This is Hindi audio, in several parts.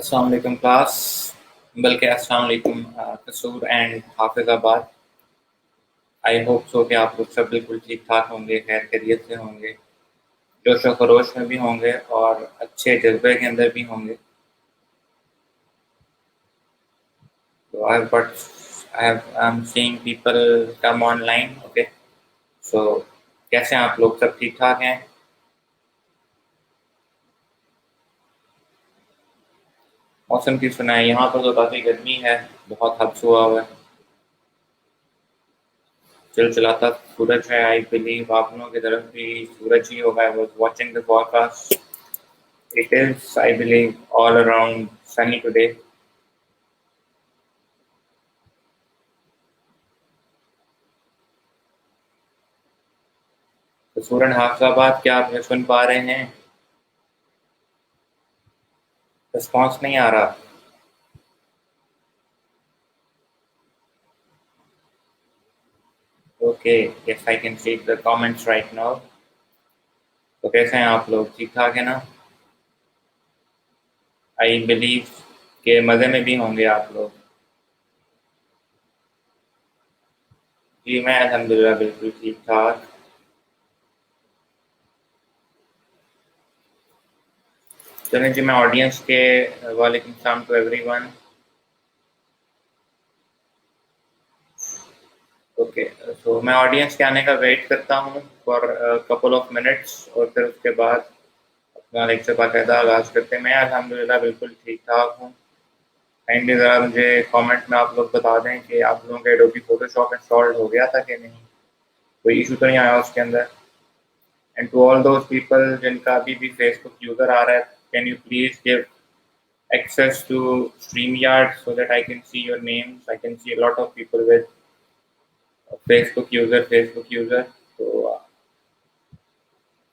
अस्सलाम वालेकुम क्लास, बल्कि अस्सलाम वालेकुम कसूर and Hafizabad. I hope so कि आप लोग सब बिल्कुल ठीक ठाक होंगे, खैर खैरियत से होंगे, जोश व खरोश में भी होंगे और अच्छे जज्बे के अंदर भी होंगे। तो I'm seeing people come online, okay? So कैसे हैं आप लोग, सब ठीक ठाक हैं? मौसम की सुनाए, यहाँ पर तो काफ़ी गर्मी है, बहुत हब्स हुआ हुआ है, चिलचिलाता सूरज है। आई बिलीव आप लोगों की तरफ भी सूरज ही होगा। I was watching the forecast. It is, I believe, all around sunny today. तो सूरन हाफिजाबाद, क्या आप मुझे सुन पा रहे हैं? रिस्पॉन्स नहीं आ रहा। Okay, yes I can see the comments right now. तो कैसे हैं आप लोग, ठीक ठाक है ना? आई बिलीव के मज़े में भी होंगे आप लोग। जी मैं अल्हम्दुलिल्लाह बिल्कुल ठीक ठाक। चलें जी, मैं ऑडियंस के वालेकुम सलाम टू एवरीवन। ओके, तो मैं ऑडियंस के आने का वेट करता हूँ फॉर कपल ऑफ मिनट्स और फिर उसके बाद अपना लेक्चर बाकायदा आगाज़ करते हैं। मैं अल्हम्दुलिल्लाह बिल्कुल ठीक ठाक हूँ। काइंडली ज़रा मुझे कमेंट में आप लोग बता दें कि आप लोगों का एडोबी फोटोशॉप इंस्टॉल्ड हो गया था कि नहीं, कोई इशू तो नहीं आया उसके अंदर। And to all those people जिनका अभी भी फेसबुक यूज़र आ रहा है, can you please give access to StreamYard so that I can see your names. I can see a lot of people with Facebook user. तो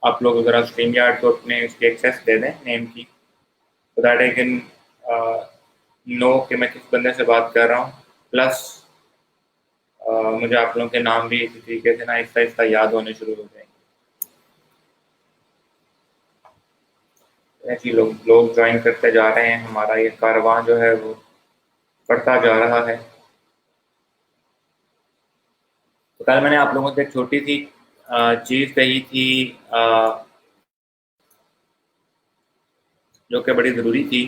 आप लोग अगर स्ट्रीम यार्ड को अपने उसकी एक्सेस दे दें नेम की, so that I can know कि मैं किस बंदे से बात कर रहा हूँ। प्लस मुझे आप लोगों के नाम भी इसी तरीके से ना आहिस्ता आहिस्ता याद होने शुरू हो जाएंगे। ऐसे लोग लोग ज्वाइन करते जा रहे हैं, हमारा ये कारवां जो है वो बढ़ता जा रहा है। तो कल मैंने आप लोगों से एक छोटी सी चीज़ कही थी जो कि बड़ी ज़रूरी थी।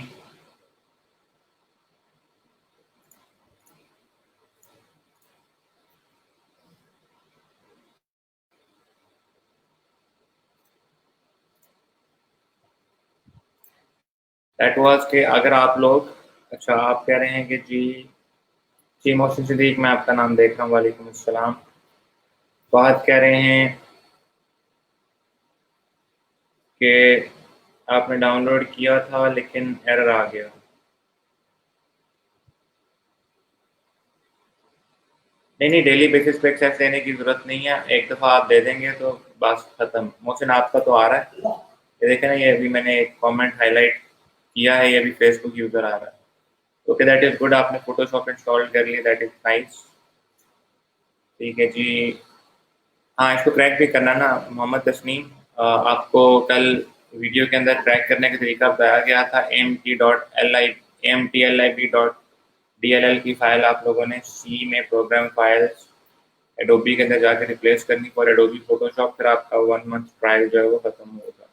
दैट वाज कि अगर आप लोग, अच्छा आप कह रहे हैं कि जी मोहसिन सिद्दीक, मैं आपका नाम देख रहा हूँ, वालेकुम अस्सलाम। फहद कह रहे हैं कि आपने डाउनलोड किया था लेकिन एरर आ गया। नहीं नहीं, डेली बेसिस पे एक्सेस देने की ज़रूरत नहीं है, एक दफ़ा आप दे देंगे तो बस ख़त्म। मोहसिन आपका तो आ रहा है, ये देखें ना, ये अभी मैंने एक कमेंट हाईलाइट किया है, ये अभी फेसबुक यूज़र आ रहा है। ओके, दैट इज़ गुड, आपने फोटोशॉप इंस्टॉल कर लिया, दैट इज़ नाइस। ठीक है जी। हाँ, इसको क्रैक भी करना ना मोहम्मद तस्नीम। आपको कल वीडियो के अंदर क्रैक करने का तरीका बताया गया था। amtli.dll की फ़ाइल आप लोगों ने सी में प्रोग्राम फाइल्स एडोबी के अंदर जाकर रिप्लेस करनी फॉर एडोबी फोटोशॉप, फिर आपका 1 मंथ ट्रायल जो है वो ख़त्म होगा।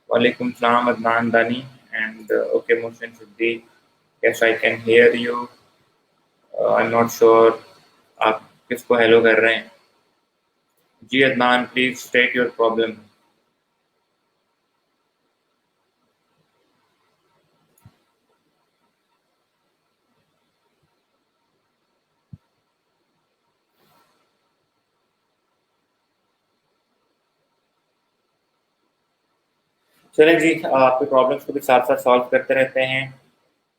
वालेकुम सलाम Adnan Dani and okay Mohsin Siddiq, yes I can hear you. I am not sure आप किसको हेलो कर रहे हैं। जी Adnan, please state your problem. चलें जी, आपके प्रॉब्लम्स को भी साथ साथ सॉल्व करते रहते हैं।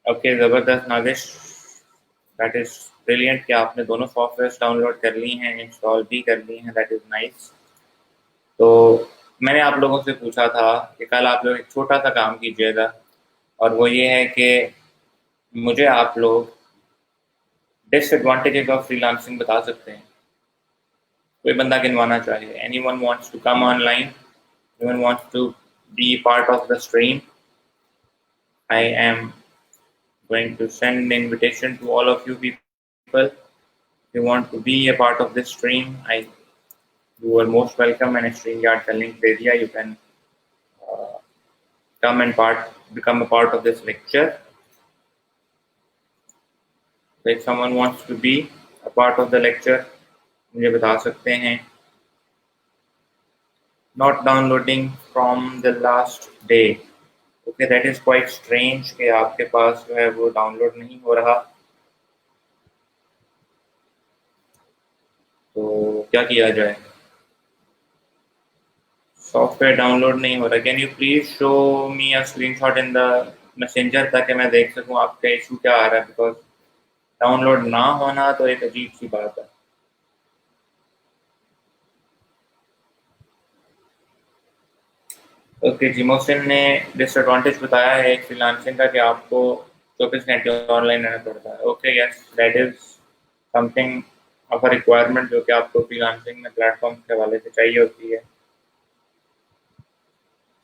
ओके, ज़बरदस्त नाजिश, दैट इज़ ब्रिलियंट कि आपने दोनों सॉफ्टवेयर डाउनलोड कर ली हैं, इंस्टॉल भी कर ली हैं, दैट इज़ नाइस। तो मैंने आप लोगों से पूछा था कि कल आप लोग एक छोटा सा काम कीजिएगा, और वो ये है कि मुझे आप लोग डिसएडवांटेजेस ऑफ फ्रीलांसिंग बता सकते हैं। कोई बंदा गिनवाना चाहे, anyone wants to come online, anyone wants to be part of the stream. I am going to send an invitation to all of you people. If you want to be a part of this stream, you are most welcome. And StreamYard का link दे दिया. You can come and become a part of this lecture. So if someone wants to be a part of the lecture, मुझे बता सकते हैं. Not downloading from the last day. Okay, that is quite strange कि आपके पास जो है वो डाउनलोड नहीं हो रहा. तो क्या किया जाए? सॉफ्टवेयर डाउनलोड नहीं हो रहा. Can you please show me a screenshot in the messenger ताकि मैं देख सकूं आपका इशू क्या आ रहा है. बिकॉज डाउनलोड ना होना तो एक अजीब सी बात है. ओके, जिमोसिन ने डिसएडवांटेज बताया है एक फ्रीलांसिंग का कि आपको 24 घंटे ऑनलाइन रहना पड़ता है. Okay, yes, that is something of a requirement जो कि आपको फ्रीलांसिंग में प्लेटफॉर्म के हवाले से चाहिए होती है.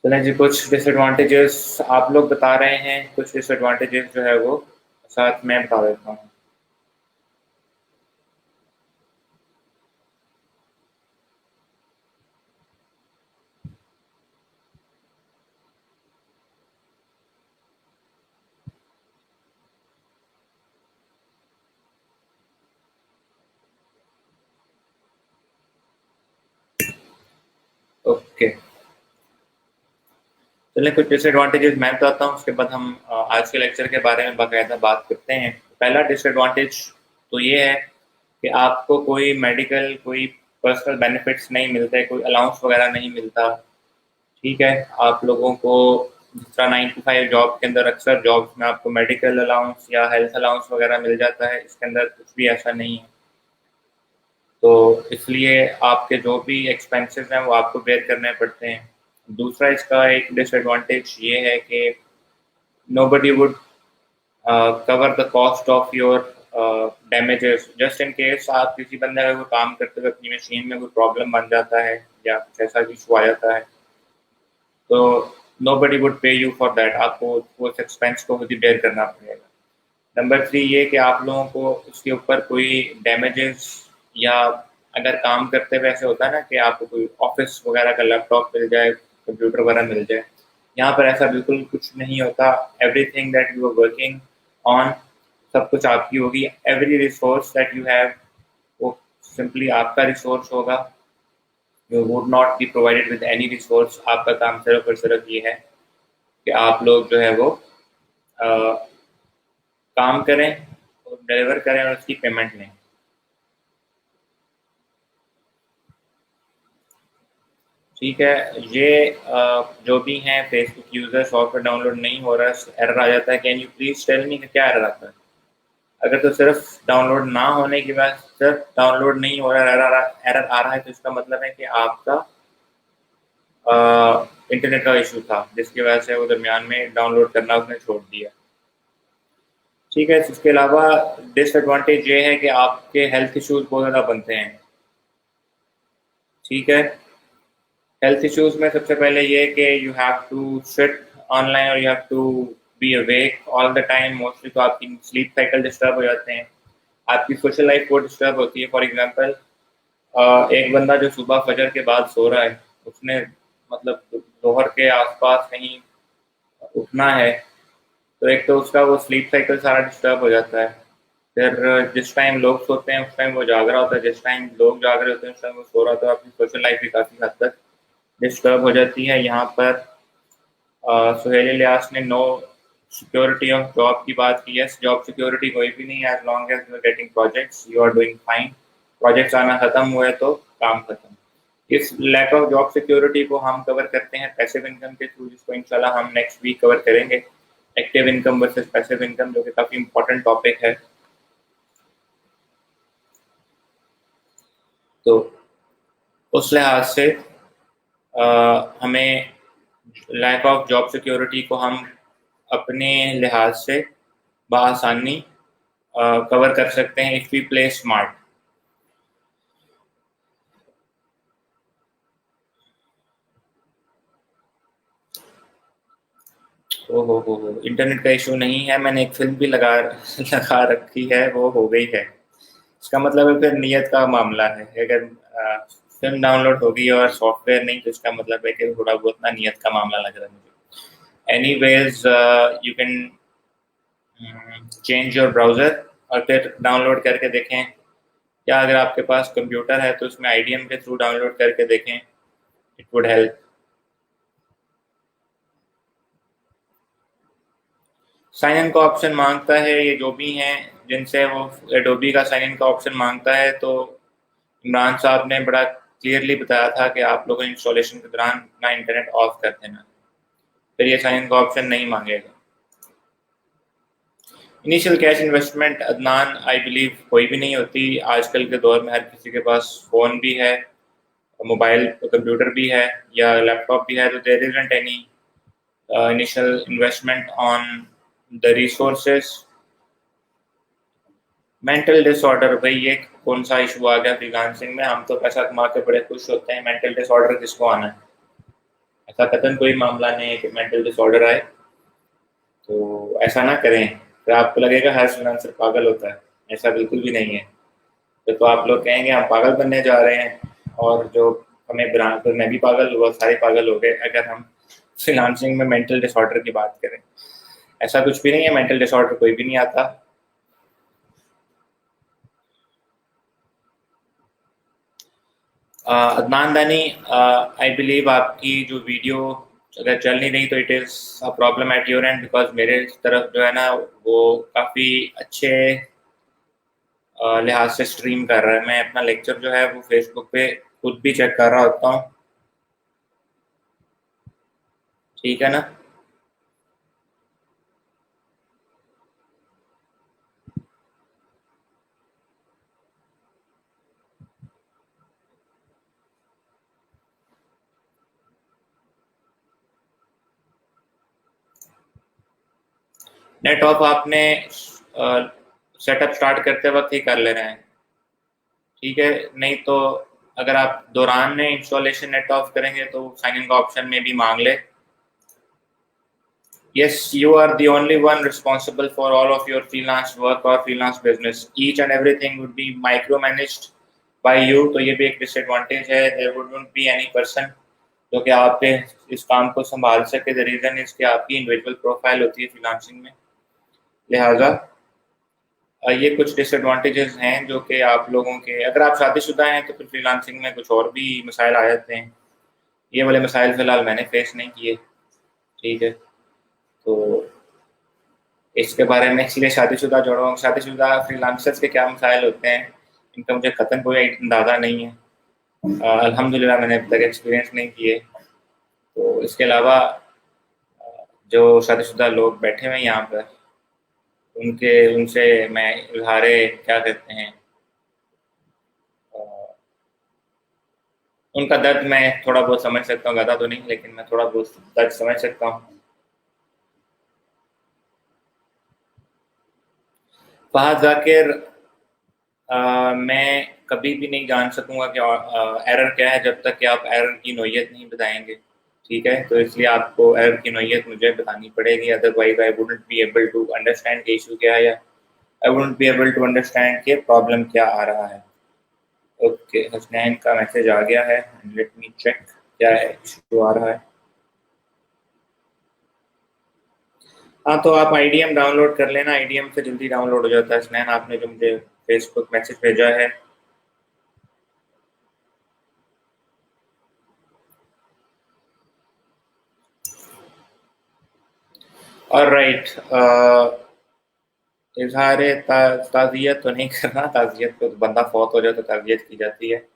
चलें जी, कुछ डिसएडवांटेजेस आप लोग बता रहे हैं, कुछ डिसएडवांटेजेस जो है वो साथ में बता देता हूँ. ओके, चलिए कुछ डिसएडवांटेजेस मैं बताता हूँ, उसके बाद हम आज के लेक्चर के बारे में बाकायदा बात करते हैं. पहला डिसएडवांटेज तो ये है कि आपको कोई मेडिकल, कोई पर्सनल बेनिफिट्स नहीं मिलते, कोई अलाउंस वगैरह नहीं मिलता. ठीक है, आप लोगों को जिस तरह 9 to 5 जॉब के अंदर अक्सर जॉब्स में आपको मेडिकल अलाउंस या हेल्थ अलाउंस वगैरह मिल जाता है, इसके अंदर कुछ भी ऐसा नहीं है. तो इसलिए आपके जो भी एक्सपेंसेस हैं वो आपको बेयर करने पड़ते हैं. दूसरा इसका एक डिसएडवांटेज ये है कि nobody would cover the cost of your damages just in case आप किसी बंदे का कोई काम करते हुए अपनी मशीन में कोई प्रॉब्लम बन जाता है या कुछ ऐसा इशू आ जाता है, तो nobody would pay you for that. आपको उस एक्सपेंस को खुद ही बेयर करना पड़ेगा. नंबर 3 ये कि आप लोगों को उसके ऊपर कोई डैमेजेस या अगर काम करते हुए ऐसे होता है ना कि आपको कोई ऑफिस वगैरह का लैपटॉप मिल जाए, कंप्यूटर वगैरह मिल जाए, यहाँ पर ऐसा बिल्कुल कुछ नहीं होता. Everything that you are working on, सब कुछ आपकी होगी. Every resource that you have वो सिंपली आपका रिसोर्स होगा. You would not be provided with any resource. आपका काम सिर्फ और सिर्फ ये है कि आप लोग जो है वो काम करें और डिलीवर करें और उसकी पेमेंट लें. ठीक है, ये जो भी हैं फेसबुक यूजर, सॉफ्टवेयर डाउनलोड नहीं हो रहा है, एरर आ जाता है. Can you please tell me क्या एरर आता है? अगर तो सिर्फ डाउनलोड ना होने की बात, सिर्फ डाउनलोड नहीं हो रहा है, एरर आ रहा है, तो इसका मतलब है कि आपका इंटरनेट का इशू था जिसकी वजह से वो दरमियान में डाउनलोड करना उसने छोड़ दिया. ठीक है, इसके अलावा डिसएडवांटेज ये है कि आपके हेल्थ इश्यूज बहुत ज़्यादा बनते हैं. ठीक है, हेल्थ इश्यूज में सबसे पहले ये कि you have to sit online और you have to be awake all the time. Mostly तो आपकी स्लीप साइकिल डिस्टर्ब हो जाते हैं, आपकी सोशल लाइफ बहुत डिस्टर्ब होती है. फॉर एग्जांपल, एक बंदा जो सुबह फजर के बाद सो रहा है, उसने मतलब दोहर के आसपास कहीं उठना है, तो एक तो उसका वो स्लीप साइकिल सारा डिस्टर्ब हो जाता है. फिर जिस टाइम लोग सोते हैं उस टाइम वो जाग रहा होता है, जिस टाइम लोग जाग रहे होते हैं उस टाइम वो सो रहा होता है. आपकी सोशल लाइफ भी काफ़ी हद तक डिस्टर्ब हो जाती है. यहाँ पर सुहेल इलियास ने नो सिक्योरिटी ऑफ जॉब की बात की. यस, जॉब सिक्योरिटी कोई भी नहीं है. As long as you are getting projects you are doing fine. Projects आना खत्म हुए तो काम खत्म. इस लैक ऑफ जॉब सिक्योरिटी को हम कवर करते हैं पैसिव इनकम के थ्रू, जिसको इंशाल्लाह हम नेक्स्ट वीक कवर करेंगे. Active income versus passive income, जो कि काफ़ी इंपॉर्टेंट टॉपिक है. तो उस लिहाज से हमें लैक ऑफ जॉब सिक्योरिटी को हम अपने लिहाज से बआसानी कवर कर सकते हैं इफ़ वी प्ले स्मार्ट. हो, इंटरनेट का इशू नहीं है, मैंने एक फ़िल्म भी लगा लगा रखी है, वो हो गई है। इसका मतलब है फिर नियत का मामला है। अगर फ़िल्म डाउनलोड होगी और सॉफ्टवेयर नहीं, तो इसका मतलब है कि थोड़ा बहुत ना नियत का मामला लग रहा है मुझे। Anyways you can change your browser और फिर डाउनलोड करके देखें, या अगर आपके पास कंप्यूटर है तो उसमें आईडीएम के थ्रू डाउनलोड करके देखें, it would help. Sign in का ऑप्शन मांगता है, ये जो भी हैं जिनसे वो एडोबी का साइन इन का ऑप्शन मांगता है, तो इमरान साहब ने बड़ा क्लियरली बताया था कि आप लोगों इंस्टॉलेशन के दौरान अपना इंटरनेट ऑफ कर देना, फिर ये साइन इन का ऑप्शन नहीं मांगेगा। Initial cash investment Adnan I believe कोई भी नहीं होती। आजकल के दौर में हर किसी के पास फ़ोन भी है, मोबाइल कंप्यूटर भी है या लैपटॉप भी है, तो there isn't any initial investment on the resources. Mental disorder, भाई ये कौन सा इशू आ गया फ्रीलांसिंग में? हम तो पैसा कमा के बड़े खुश होते हैं, मेंटल डिसऑर्डर किसको आना है? ऐसा कतई कोई मामला नहीं है कि मेंटल डिसऑर्डर आए, तो ऐसा ना करें। फिर आपको लगेगा हर फ्रीलांसर पागल होता है, ऐसा बिल्कुल भी नहीं है। तो आप लोग कहेंगे हम पागल बनने जा रहे हैं, और जो हमें ब्रांड, तो मैं भी पागल हुआ, सारे पागल हो गए अगर हम फ्रीलांसिंग में मेंटल डिसऑर्डर की बात करें। ऐसा कुछ भी नहीं है, मेंटल डिसऑर्डर कोई भी नहीं आता। अदनान दानी, आई बिलीव आपकी जो वीडियो अगर चल नहीं रही तो it is a problem at your and, because मेरे तरफ जो है ना वो काफ़ी अच्छे लिहाज से स्ट्रीम कर रहा है। मैं अपना लेक्चर जो है वो फेसबुक पे खुद भी चेक कर रहा होता हूँ, ठीक है ना? नेट ऑफ आपने सेटअप स्टार्ट करते वक्त ही कर लेना है, ठीक है? नहीं तो अगर आप दौरान में इंस्टॉलेशन नेट ऑफ करेंगे तो साइन इन का ऑप्शन में भी मांग ले। Yes, you are the only one responsible for all of your freelance work or freelance business. Each and everything would be micromanaged by you. तो ये भी एक disadvantage है। There wouldn't be any person जो कि आपके इस काम को संभाल सके। The reason is कि आपकी individual profile होती है freelancing में। लिहाजा ये कुछ डिसएडवांटेजेस हैं जो कि आप लोगों के, अगर आप शादीशुदा हैं तो फिर फ्रीलांसिंग में कुछ और भी मसाइल आ जाते हैं। ये वाले मसाइल फ़िलहाल मैंने फेस नहीं किए, ठीक है? तो इसके बारे में, इसलिए शादीशुदा जोड़ों, शादीशुदा फ्रीलांसर्स के क्या मसाइल होते हैं, इनका मुझे कतई कोई अंदाज़ा नहीं है। अल्हम्दुलिल्लाह मैंने अभी तक एक्सपीरियंस नहीं किए। तो इसके अलावा जो शादीशुदा लोग बैठे हुए हैं यहाँ पर, उनके उनसे मैं इज़हारे क्या कहते हैं, अ, उनका दर्द मैं थोड़ा बहुत समझ सकता हूँ, ज़्यादा तो नहीं, लेकिन मैं थोड़ा बहुत दर्द समझ सकता हूँ। फहद जाकिर, मैं कभी भी नहीं जान सकूंगा कि एरर क्या है जब तक कि आप एरर की नोयत नहीं बताएंगे, ठीक है? तो इसलिए आपको एरर की नोयत मुझे बतानी पड़ेगी, otherwise I wouldn't be able to understand कि इशू क्या है, या I wouldn't be able to understand कि प्रॉब्लम क्या आ रहा है। ओके, हसनैन का मैसेज आ गया है, लेट मी चेक क्या है इशू आ रहा है। हाँ, तो आप आईडीएम डाउनलोड कर लेना, आईडीएम से जल्दी डाउनलोड हो जाता है। हसनैन, आपने जो मुझे फेसबुक मैसेज भेजा है, ऑलराइट। इजहार ताज़ियत तो नहीं करना, ताज़ियत को तो बंदा फौत हो जाए तो ताज़ियत की जाती है।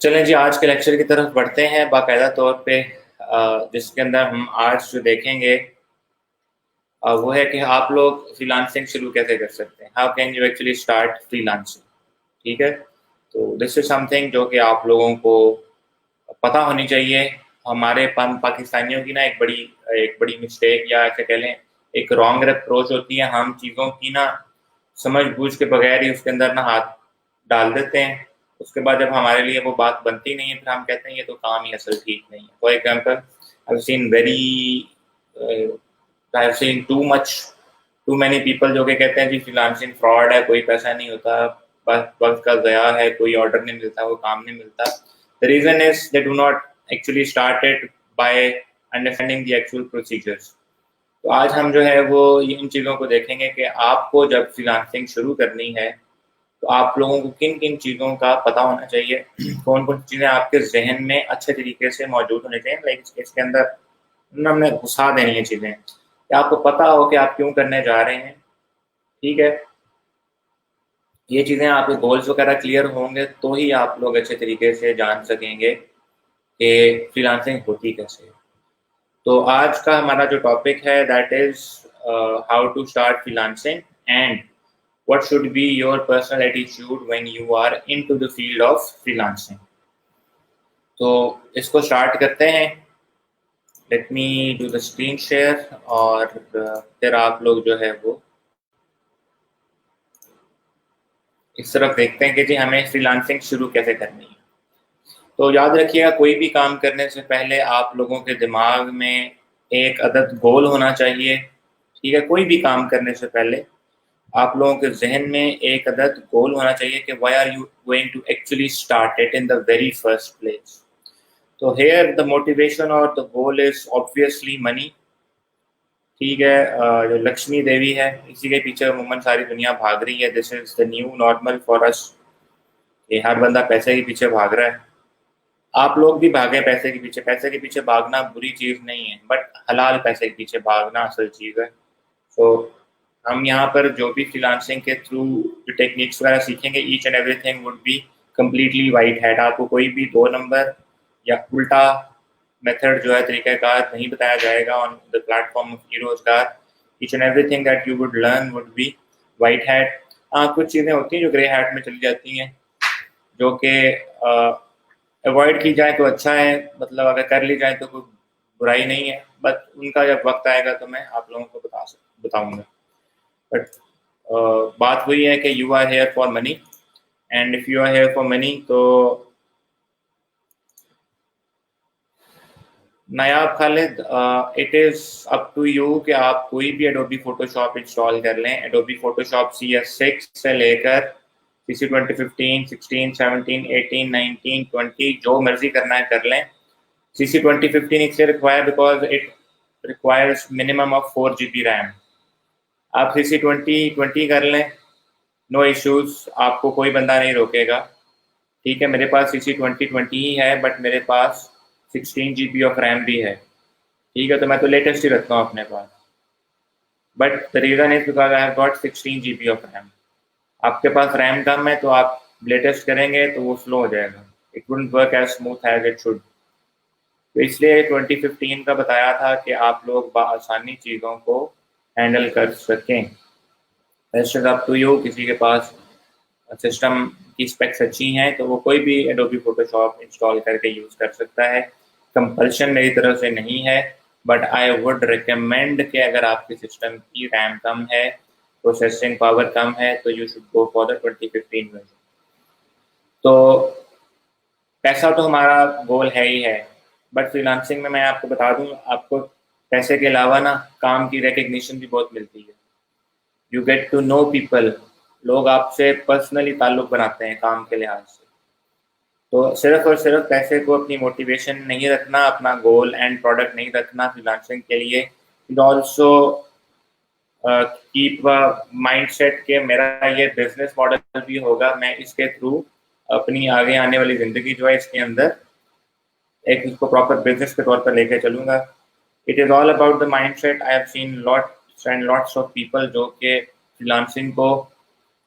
चलें जी, आज के लेक्चर की तरफ बढ़ते हैं बाकायदा तौर पे, जिसके अंदर हम आज जो देखेंगे वो है कि आप लोग फ्रीलांसिंग शुरू कैसे कर सकते हैं। How can you actually start freelancing, ठीक है? तो दिस इज समथिंग जो कि आप लोगों को पता होनी चाहिए। हमारे पाकिस्तानियों की ना एक बड़ी मिस्टेक, या ऐसे कह लें एक रॉन्ग अप्रोच होती है। हम चीज़ों की ना समझ बूझ के बगैर ही उसके अंदर ना हाथ डाल देते हैं। उसके बाद जब हमारे लिए वो बात बनती नहीं है, फिर हम कहते हैं ये तो काम ही असल ठीक नहीं है। For example, I've seen I've seen too many people जो कि कहते हैं कि फ्रीलांसिंग फ्रॉड है, कोई पैसा नहीं होता, बस वक्त का ज़या है, कोई ऑर्डर नहीं मिलता, वो काम नहीं मिलता. The reason is they do not actually start it by understanding the actual procedures. तो आज हम जो है वो इन चीज़ों को देखेंगे कि आपको जब फ्रीलांसिंग शुरू करनी है तो आप लोगों को किन किन चीज़ों का पता होना चाहिए, कौन कौन सी चीज़ें आपके जहन में अच्छे तरीके से मौजूद होनी चाहिए, लाइक इसके अंदर हमने घुसा देनी है चीज़ें कि आपको पता हो कि आप क्यों करने जा रहे हैं. ठीक है, ये चीज़ें आपके गोल्स वगैरह क्लियर होंगे तो ही आप लोग अच्छे तरीके से जान सकेंगे कि फ्रीलांसिंग होती कैसे है. तो आज का हमारा जो टॉपिक है that is how to start freelancing and what should be your personal attitude when you are into the field of freelancing. तो इसको स्टार्ट करते हैं. Let me do the screen share और फिर आप लोग जो है वो इस तरफ देखते हैं कि जी हमें फ्रीलांसिंग शुरू कैसे करनी है. तो याद रखिएगा, कोई भी काम करने से पहले आप लोगों के दिमाग में एक अदद गोल होना चाहिए. ठीक है, कोई भी काम करने से पहले आप लोगों के जहन में एक अदद गोल होना चाहिए कि why are you going to actually start it in the very first place. तो हेयर द मोटिवेशन और the goal is obviously money. ठीक है, जो लक्ष्मी देवी है इसी के पीछे अमूमन सारी दुनिया भाग रही है. This is the new normal for us. ये हर बंदा पैसे के पीछे भाग रहा है. आप लोग भी भागे पैसे के पीछे. पैसे के पीछे भागना बुरी चीज़ नहीं है, बट हलाल पैसे के पीछे भागना असल चीज़ है. तो हम यहाँ पर जो भी फ्रीलांसिंग के थ्रू जो टेक्निक्स वगैरह सीखेंगे, each and everything would be completely white hat. आपको कोई भी 2 नंबर या उल्टा मेथड जो है तरीक़ाकार नहीं बताया जाएगा ऑन द प्लेटफॉर्म ऑफ ई-रोज़गार. Each and everything that you would learn would be white hat. हाँ, कुछ चीज़ें होती हैं जो ग्रे हैट में चली जाती हैं, जो कि अवॉइड की जाए तो अच्छा है, मतलब अगर कर ली जाए तो कोई बुराई नहीं है, बट उनका जब वक्त आएगा तो मैं आप लोगों को बताऊंगा. बट बात वही है कि you are here for money, and if you are here for money तो Nayab Khalid, it is up to you कि आप कोई भी एडोबी फोटोशॉप इंस्टॉल कर लें. एडोबी फोटोशॉप CS6 से लेकर CC 2015, 16, 17, 18, 19, 20 जो मर्जी करना है कर लें. CC 2015 इसलिए require because it requires minimum of 4 GB RAM. आप CC 2020 कर लें, नो इश्यूज़, आपको कोई बंदा नहीं रोकेगा. ठीक है, मेरे पास CC 2020 ही है, बट मेरे पास 16 GB ऑफ रैम भी है. ठीक है, तो मैं तो लेटेस्ट ही रखता हूँ अपने पास, but the reason is because I have got 16 GB of RAM. आपके पास रैम कम है तो आप लेटेस्ट करेंगे तो वो स्लो हो जाएगा. It wouldn't work as smooth as it should. तो इसलिए 2015 का बताया था कि आप लोग बआसानी चीज़ों को हैंडल कर सकें. Rest is up to you. किसी के पास सिस्टम की स्पेक्स अच्छी हैं तो वो कोई भी एडोबी फोटोशॉप इंस्टॉल करके यूज़ कर सकता है. कंपल्शन मेरी तरफ से नहीं है, बट आई वुड रिकमेंड कि अगर आपके सिस्टम की रैम कम है, प्रोसेसिंग पावर कम है, तो you should go for the 2015 version. तो पैसा तो हमारा गोल है ही है, बट फ्रीलांसिंग में मैं आपको बता दूं, आपको पैसे के अलावा ना काम की रिकग्निशन भी बहुत मिलती है. You get to know people. लोग आपसे पर्सनली ताल्लुक बनाते हैं काम के लिहाज से. तो सिर्फ और सिर्फ पैसे को अपनी मोटिवेशन नहीं रखना, अपना गोल एंड प्रोडक्ट नहीं रखना फ्रीलांसिंग के लिए. It also keep mind set के मेरा ये बिजनेस मॉडल भी होगा, मैं इसके थ्रू अपनी आगे आने वाली ज़िंदगी जो है इसके अंदर एक इसको प्रॉपर बिजनेस के तौर पर लेके चलूँगा. It is all about the mind set. I have scene lots and lots of people जो कि फ्रीलांसिंग को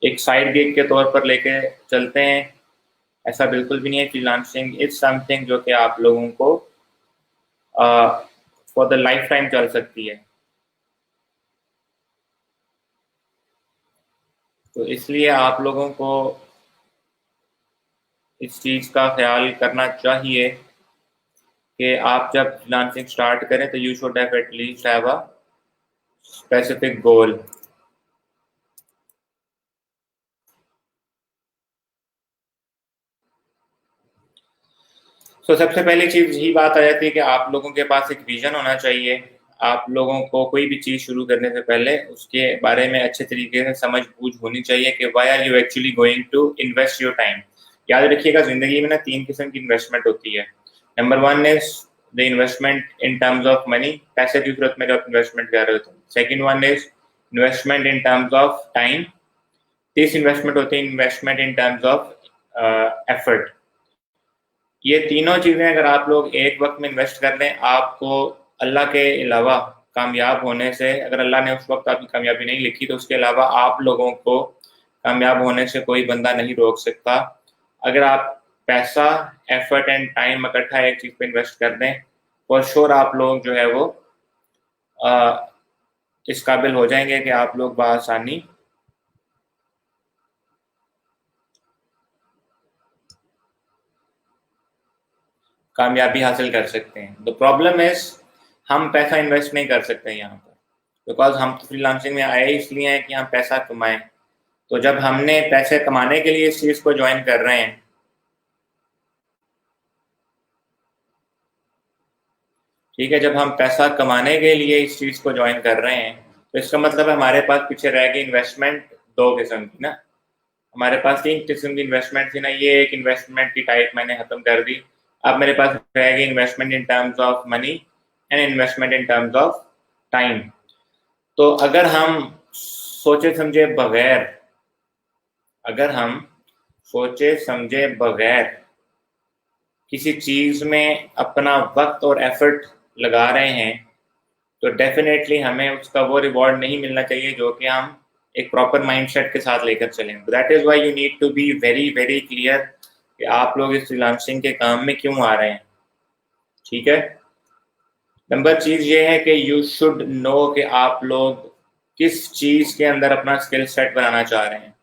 एक साइड गिग के तौर पर लेके चलते हैं. ऐसा बिल्कुल भी नहीं है. फ्रीलांसिंग इज समथिंग जो कि आप लोगों को फॉर द लाइफ टाइम चल सकती है. तो इसलिए आप लोगों को इस चीज़ का ख्याल करना चाहिए कि आप जब फ्रीलांसिंग स्टार्ट करें तो you should have at least have a specific goal. सबसे पहली चीज ही बात आ जाती है कि आप लोगों के पास एक विजन होना चाहिए। आप लोगों को कोई भी चीज शुरू करने से पहले उसके बारे में अच्छे तरीके से समझ बूझ होनी चाहिए कि why are you actually going to invest your time. याद रखिएगा, जिंदगी में ना 3 किस्म की इन्वेस्टमेंट होती है। Number 1 is the investment in terms of money, पैसे की सूरत में जब इन्वेस्टमेंट कर रहे हो। Second one is investment in terms of time. तीसरी इन्वेस्टमेंट होती है investment in terms of effort. ये तीनों चीजें अगर आप लोग एक वक्त में इन्वेस्ट कर लें, आपको अल्लाह के अलावा कामयाब होने से, अगर अल्लाह ने उस वक्त आपकी कामयाबी नहीं लिखी तो उसके अलावा आप लोगों को कामयाब होने से कोई बंदा नहीं रोक सकता। अगर आप पैसा, एफर्ट एंड टाइम इकट्ठा एक चीज पे इन्वेस्ट कर दें, फॉर श्योर आप लोग जो है वो इस काबिल हो जाएंगे कि आप लोग बआसानी कामयाबी हासिल कर सकते हैं। द प्रॉब्लम इज हम पैसा इन्वेस्ट नहीं कर सकते यहाँ पर, बिकॉज हम तो फ्रीलांसिंग में आए इसलिए हैं कि हम पैसा कमाएं। तो जब हमने पैसे कमाने के लिए इस चीज को ज्वाइन कर रहे हैं, ठीक है, जब हम पैसा कमाने के लिए इस चीज को ज्वाइन कर रहे हैं तो इसका मतलब है हमारे पास पीछे रह गई इन्वेस्टमेंट 2 किस्म की ना। हमारे पास 3 किस्म की इन्वेस्टमेंट थी ना, ये एक इन्वेस्टमेंट की टाइप मैंने खत्म कर दी। अब मेरे पास रह गई investment in terms of money and investment in terms of time. तो अगर हम सोचे समझे बगैर किसी चीज में अपना वक्त और एफर्ट लगा रहे हैं तो डेफिनेटली हमें उसका वो रिवॉर्ड नहीं मिलना चाहिए जो कि हम एक प्रॉपर माइंडसेट के साथ लेकर चलें। That is why you need to be very very clear कि आप लोग इस फ्रीलांसिंग के काम में क्यों आ रहे हैं। ठीक है, नंबर चीज ये है कि यू शुड नो कि आप लोग किस चीज के अंदर अपना स्किल सेट बनाना चाह रहे हैं।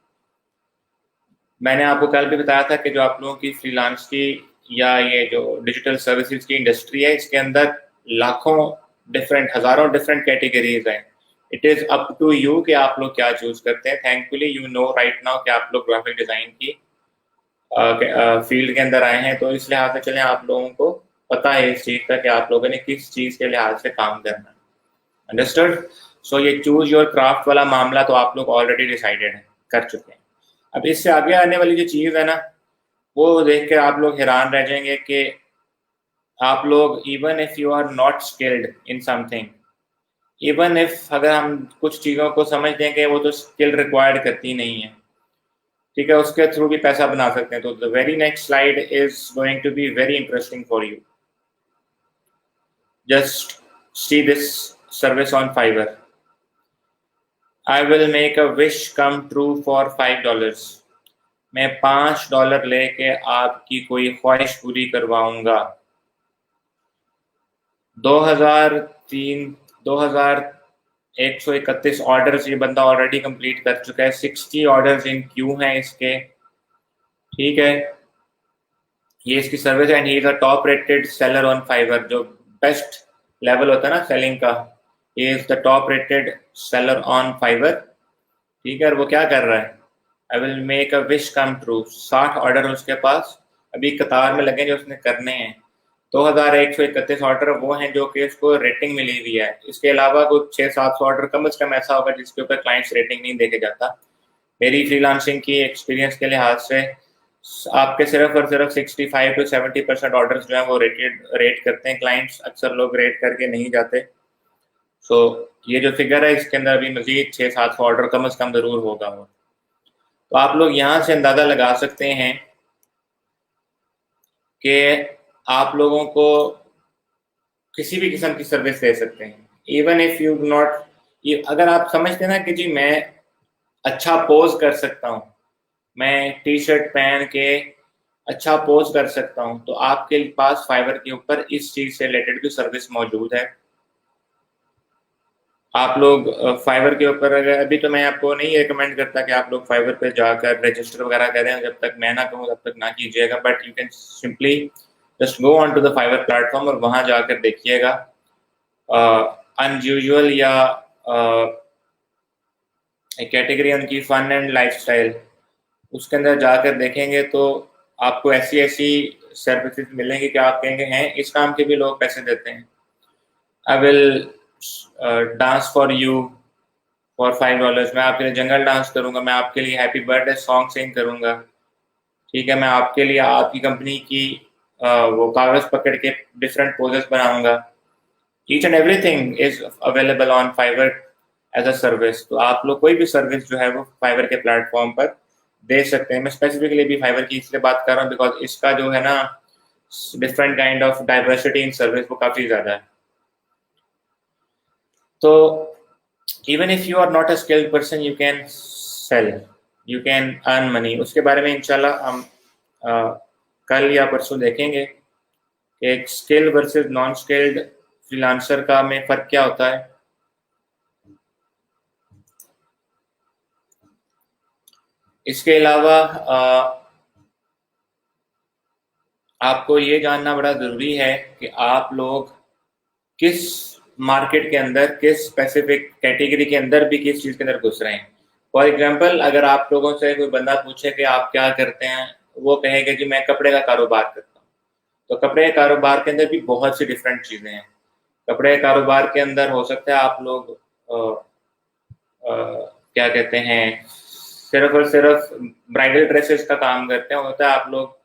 मैंने आपको कल भी बताया था कि जो आप लोगों की फ्रीलांस की या ये जो डिजिटल सर्विसेज की इंडस्ट्री है, इसके अंदर लाखों डिफरेंट, हजारों डिफरेंट कैटेगरीज हैं। It is up to you कि आप लोग क्या चूज करते हैं। Thankfully you know right now कि आप लोग ग्राफिक डिजाइन की फील्ड के अंदर आए हैं, तो इस लिहाज से चलें आप लोगों को पता है इस चीज का कि आप लोगों ने किस चीज के लिहाज से काम करना है। अंडरस्टूड? सो ये चूज योर क्राफ्ट वाला मामला तो आप लोग ऑलरेडी डिसाइडेड है, कर चुके हैं। अब इससे आगे आने वाली जो चीज है ना, वो देख के आप लोग हैरान रह जाएंगे कि आप लोग even if you are not skilled in something, even if अगर हम कुछ चीज़ों को समझ दें कि वो तो स्किल रिक्वायर्ड करती नहीं है, ठीक है, उसके थ्रू भी पैसा बना सकते हैं। तो the very next slide is going to be very interesting for you. Just see this service on Fiverr. I will make a wish come true for $5। मैं $5 लेके आपकी कोई ख्वाहिश पूरी करवाऊंगा। 2131 ऑर्डर्स ये बंदा ऑलरेडी कंप्लीट कर चुका है। 60 ऑर्डर्स इन क्यू हैं इसके, ठीक है। ये इसकी service and he is a top rated seller on Fiverr. जो बेस्ट लेवल होता है ना सेलिंग का, ये is the top rated seller on Fiverr, ठीक है। और वो क्या कर रहा है, आई will make a wish come true. 60 order उसके पास अभी कतार में लगे जो उसने करने हैं। 2131 ऑर्डर वो हैं जो कि उसको रेटिंग मिली हुई है। इसके अलावा कुछ 600-700 ऑर्डर कम से कम ऐसा होगा जिसके ऊपर क्लाइंट्स रेटिंग नहीं देखे जाता। मेरी फ्रीलांसिंग की एक्सपीरियंस के लिहाज से आपके सिर्फ और सिर्फ 65 to 70% ऑर्डर्स जो है वो रेट करते हैं क्लाइंट्स। अक्सर लोग रेट करके नहीं जाते। सो ये जो फिगर है इसके अंदर अभी मजीद 600-700 ऑर्डर कम से कम जरूर होगा। तो आप लोग यहाँ से अंदाजा लगा सकते हैं कि आप लोगों को किसी भी किस्म की सर्विस दे सकते हैं। इवन इफ यू नॉट, अगर आप समझते हैं ना कि जी मैं अच्छा पोज कर सकता हूँ, मैं टी शर्ट पहन के अच्छा पोज कर सकता हूँ, तो आपके पास फाइवर के ऊपर इस चीज से रिलेटेड भी सर्विस मौजूद है। आप लोग फाइवर के ऊपर, अगर अभी तो मैं आपको नहीं रिकमेंड करता कि आप लोग फाइवर पे जाकर रजिस्टर वगैरह करें, जब तक मैं ना कहूँ तब तक ना कीजिएगा। But you can simply just go on to the Fiverr platform और वहां जाकर देखिएगा अनयूजुअल या कैटेगरी उनकी फन एंड लाइफस्टाइल, उसके अंदर जाकर देखेंगे तो आपको ऐसी ऐसी सर्विसेज मिलेंगी कि आप कहेंगे हैं इस काम के भी लोग पैसे देते हैं। I will dance for you for $5, मैं आपके लिए जंगल डांस करूंगा, मैं आपके लिए हैप्पी बर्थडे सॉन्ग सिंग करूंगा, ठीक है, मैं आपके लिए आपकी कंपनी की वो कागज पकड़ के डिफरेंट पोजेस बनाऊंगा। Each and everything is available on Fiverr as a service. तो आप लोग कोई भी सर्विस जो है वो फाइवर के प्लेटफॉर्म पर दे सकते हैं। मैं स्पेसिफिकली भी फाइवर की इसलिए बात कर रहा हूँ बिकॉज इसका जो है ना different kind of diversity in service वो काफी ज्यादा है। तो even if you are not a skilled person you can sell, you can earn money. उसके बारे में इंशाल्लाह हम कल या परसों देखेंगे कि एक skilled versus non skilled freelancer का में फर्क क्या होता है। इसके अलावा आपको ये जानना बड़ा ज़रूरी है कि आप लोग किस मार्केट के अंदर, किस स्पेसिफिक कैटेगरी के अंदर भी किस चीज़ के अंदर घुस रहे हैं। फॉर एग्जांपल अगर आप लोगों से कोई बंदा पूछे कि आप क्या करते हैं, वो कहेगा कि मैं कपड़े का कारोबार करता हूँ, तो कपड़े के कारोबार के अंदर भी बहुत सी डिफरेंट चीज़ें हैं। कपड़े के कारोबार के अंदर हो सकता है आप लोग क्या कहते हैं सिर्फ और सिर्फ ब्राइडल ड्रेसेस का काम करते हैं, होता है आप लोग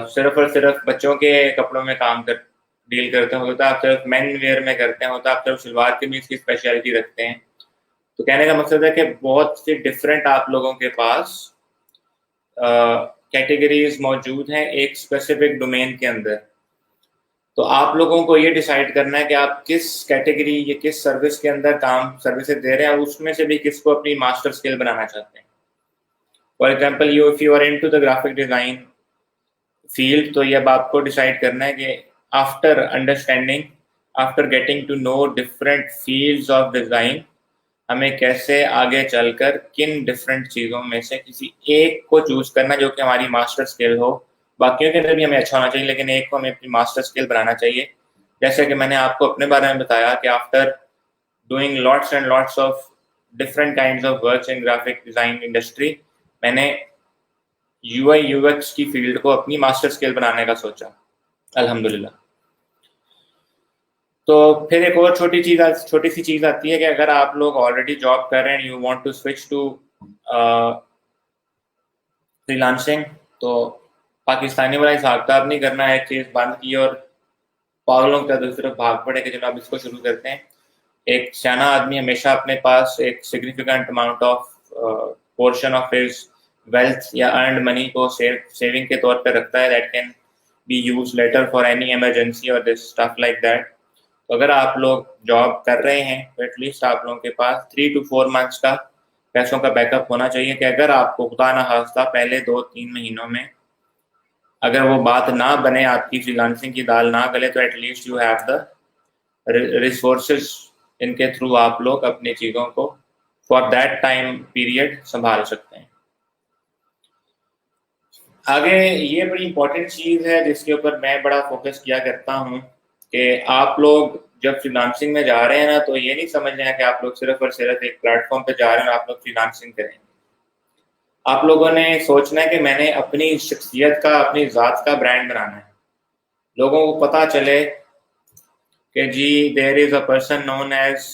सिर्फ और सिर्फ बच्चों के कपड़ों में काम कर डील करते हैं, होता है आप सिर्फ मेन वेयर में करते हैं, होता है आप सिर्फ सलवार कमीज की स्पेशलिटी रखते हैं। तो कहने का मकसद है कि बहुत सी डिफरेंट आप लोगों के पास कैटेगरीज मौजूद हैं एक स्पेसिफिक डोमेन के अंदर। तो आप लोगों को ये डिसाइड करना है कि आप किस कैटेगरी या किस सर्विस के अंदर काम सर्विसेज दे रहे हैं, उसमें से भी किसको अपनी मास्टर स्किल बनाना चाहते हैं। For example you if you are into the graphic design field, तो ये अब आपको डिसाइड करना है कि after understanding, after getting to know different fields of design, हमें कैसे आगे चलकर किन डिफरेंट चीज़ों में से किसी एक को चूज करना जो कि हमारी मास्टर स्किल हो। बाकियों के अंदर भी हमें अच्छा होना चाहिए लेकिन एक को हमें अपनी मास्टर स्किल बनाना चाहिए। जैसे कि मैंने आपको अपने बारे में बताया कि after doing lots and lots of different kinds of works in graphic design industry, मैंने यूआई यूएक्स की फील्ड को अपनी मास्टर स्किल बनाने का सोचा, अल्हम्दुलिल्लाह। तो फिर एक और छोटी सी चीज आती है कि अगर आप लोग ऑलरेडी जॉब कर रहे हैं, you want to switch to freelancing, तो पाकिस्तानी वाला हिसाब किताब नहीं करना है, एक चीज बंद की और पागलों की तरह सिर्फ भाग पड़े कि चलो आप इसको शुरू करते हैं। एक सियाना आदमी हमेशा अपने पास एक significant amount of portion of his wealth या अर्नड मनी को सेविंग के तौर पर रखता है, that can be use later for any emergency और दिस स्टफ लाइक दैट। तो अगर आप लोग जॉब कर रहे हैं तो एटलीस्ट आप लोगों के पास 3 to 4 मंथ्स का पैसों का बैकअप होना चाहिए कि अगर आपको खुदा ना खास्ता पहले 2-3 महीनों में अगर वो बात ना बने, आपकी फ्रीलांसिंग की दाल ना गले, तो at least you have the resources इनके थ्रू आप लोग अपनी चीज़ों को फॉर दैट टाइम पीरियड संभाल सकते हैं। आगे ये बड़ी इंपॉर्टेंट चीज़ है जिसके ऊपर मैं बड़ा फोकस किया करता हूँ कि आप लोग जब फ्रीलांसिंग में जा रहे हैं ना, तो ये नहीं समझना है कि आप लोग सिर्फ और सिर्फ एक प्लेटफॉर्म पे जा रहे हैं और आप लोग फ्रीलांसिंग करेंगे। आप लोगों ने सोचना है कि मैंने अपनी शख्सियत का, अपनी ज़ात का ब्रांड बनाना है। लोगों को पता चले कि जी there is a person known as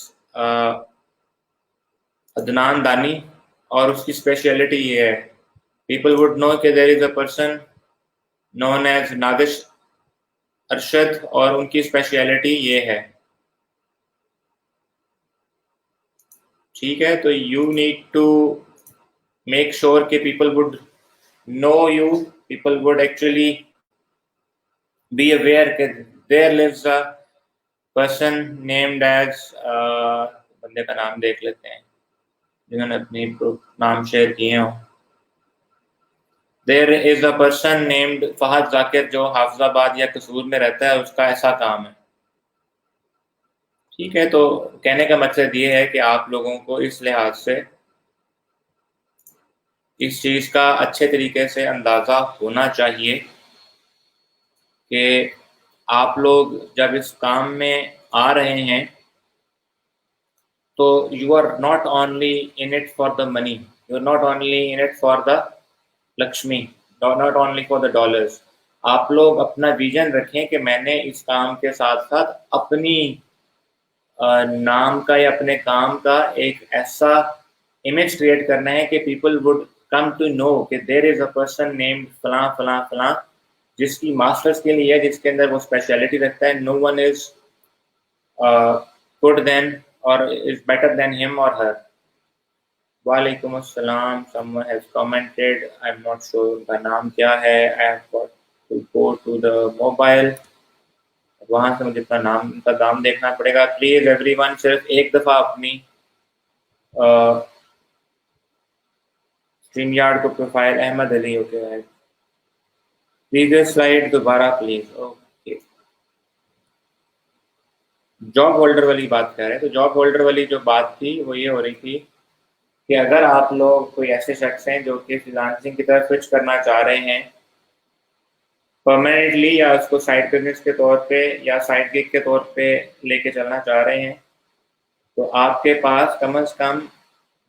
Adnan Dani और उसकी स्पेशलिटी ये है। पीपल वुड नो कि there is a person known as Nadish Arshad और उनकी स्पेशलिटी ये है। ठीक है, तो you need to make sure कि people would know you, people would actually be aware कि there lives a person named as, बंदे का नाम देख लेते हैं जिन्होंने अपनी नाम शेयर किए हों। There is a person named Fahad Zakir जो हाफिजाबाद या कसूर में रहता है, उसका ऐसा काम है। ठीक है, तो कहने का मकसद ये है कि आप लोगों को इस लिहाज से इस चीज़ का अच्छे तरीके से अंदाज़ा होना चाहिए कि आप लोग जब इस काम में आ रहे हैं तो you are not only in it for the money, you are not only in it for the Lakshmi, not only for the dollars. आप लोग अपना विजन रखें कि मैंने इस काम के साथ साथ अपनी नाम का या अपने काम का एक ऐसा इमेज क्रिएट करना है कि people would come to know कि there is a person named फलां फलां फलां, जिसकी मास्टर स्किल है, जिसके अंदर वो स्पेशलिटी रखता है. No one is good than और इज बेटर देन हिम और हर. वालेकुम अस्सलाम. Someone has commented, I am not sure उनका नाम क्या है. I have got to go to the mobile, वहां से मुझे अपना नाम, उनका नाम देखना पड़ेगा. प्लीज एवरीवन सिर्फ एक दफा अपनी स्ट्रीम यार्ड को प्रोफाइल अहमद अली होके है. प्रीवियस स्लाइड दोबारा प्लीज. ओके, जॉब होल्डर वाली बात कर रहे हैं. तो जॉब होल्डर वाली जो बात थी वो ये हो रही थी कि अगर आप लोग कोई ऐसे शख्स हैं जो कि फ्रीलांसिंग की तरफ स्विच करना चाह रहे हैं परमानेंटली, या उसको साइड बिजनेस के तौर पे या साइड गिग के तौर पे लेके चलना चाह रहे हैं, तो आपके पास कम से कम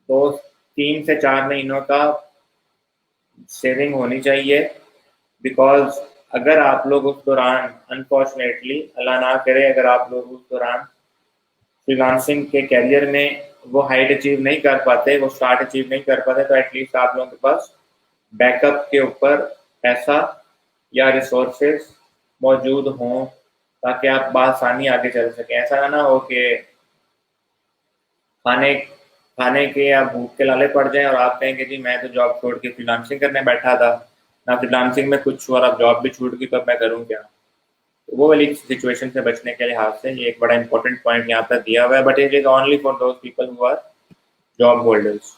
2 3 से 4 महीनों का सेविंग होनी चाहिए. बिकॉज अगर आप लोग उस दौरान, अनफॉर्चुनेटली अल्लाह ना करे, अगर आप लोग उस दौरान फ्रीलांसिंग के कैरियर में वो हाइट अचीव नहीं कर पाते, वो स्टार्ट अचीव नहीं कर पाते, तो एटलीस्ट आप लोगों के पास बैकअप के ऊपर पैसा या रिसोर्सेज मौजूद हों ताकि आप बासानी आगे चल सकें. ऐसा ना हो कि खाने खाने के या भूख के लाले पड़ जाएं और आप कहें कि जी मैं तो जॉब छोड़ के फ्रीलांसिंग करने बैठा था, ना फ्रीलांसिंग में कुछ हुआ और अब जॉब भी छूट गई, तो अब मैं करूँ क्या. तो वो वाली सिचुएशन से बचने के लिहाज से ये एक बड़ा इंपॉर्टेंट पॉइंट यहाँ पर दिया हुआ है. But it is only for those people who are job holders.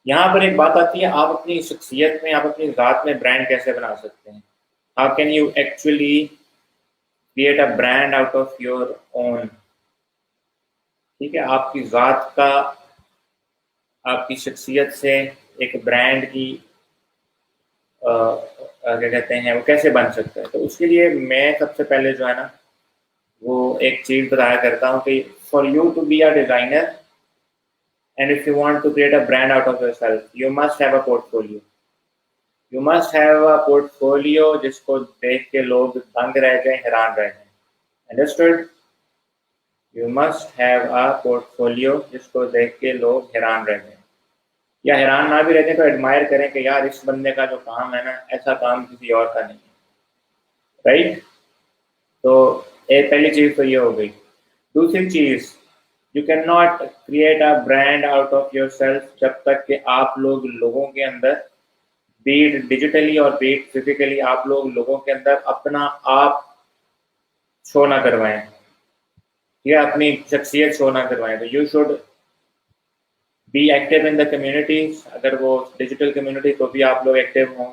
यहाँ पर एक बात आती है, आप अपनी शख्सियत में, आप अपनी ज़ात में ब्रांड कैसे बना सकते हैं. How can you actually create a brand out of your own. ठीक है, आपकी ज़ात का, आपकी शख्सियत से एक ब्रांड की क्या कहते हैं, वो कैसे बन सकता है. तो उसके लिए मैं सबसे पहले जो है ना, वो एक चीज़ बताया करता हूँ कि for you to be a designer and if you want to create a brand out of yourself, you must have a portfolio. You must have a portfolio जिसको देख के लोग दंग रह जाएं, हैरान रह जाएं. Understood? You must have a portfolio जिसको देख के लोग हैरान रह जाएं, या हैरान ना भी रहते तो एडमायर करें कि यार इस बंदे का जो काम है ना, ऐसा काम किसी और का नहीं है. राइट. तो एक पहली चीज़ तो ये हो गई. दूसरी चीज़, you can not create a brand out of yourself जब तक कि आप लोग लोगों के अंदर, बीट डिजिटली और बीट फिजिकली, आप लोग लोगों के अंदर अपना आप शो ना करवाएं या अपनी शख्सियत शो ना करवाएं. तो you should be active in the communities. अगर वो डिजिटल कम्युनिटी तो भी आप लोग एक्टिव हों,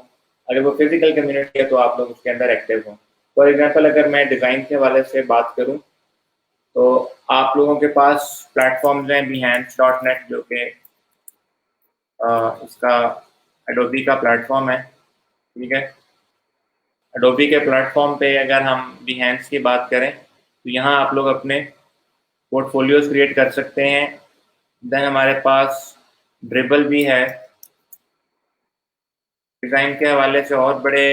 अगर वो फिजिकल कम्युनिटी है तो आप लोग उसके अंदर एक्टिव हों. फॉर एग्जाम्पल अगर मैं डिज़ाइन के हवाले से बात करूँ तो आप लोगों के पास प्लेटफॉर्म्स हैं, behance.net जो कि इसका एडोबी का प्लेटफॉर्म है. ठीक है, एडोबी के प्लेटफॉर्म पे अगर हम behance की बात करें तो यहाँ आप लोग अपने पोर्टफोलियोज क्रिएट कर सकते हैं. देन हमारे पास ड्रिबल भी है. डिज़ाइन के हवाले से और बड़े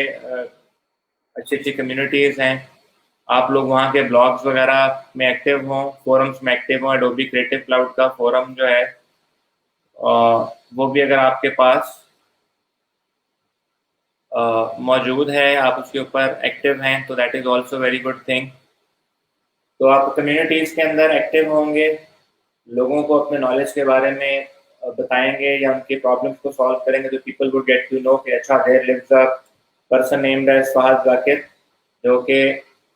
अच्छी अच्छी कम्युनिटीज़ हैं. आप लोग वहाँ के ब्लॉग्स वगैरह में एक्टिव हों, फोरम्स में एक्टिव हों. एडोबी क्रिएटिव क्लाउड का फोरम जो है वो भी अगर आपके पास मौजूद है, आप उसके ऊपर एक्टिव हैं, तो that is also very good thing. तो आप कम्युनिटीज़ के अंदर एक्टिव होंगे, लोगों को अपने नॉलेज के बारे में बताएंगे या उनकी प्रॉब्लम्स को सॉल्व करेंगे, तो people would get to know कि अच्छा there lives a person named as Fahad Zakir जो कि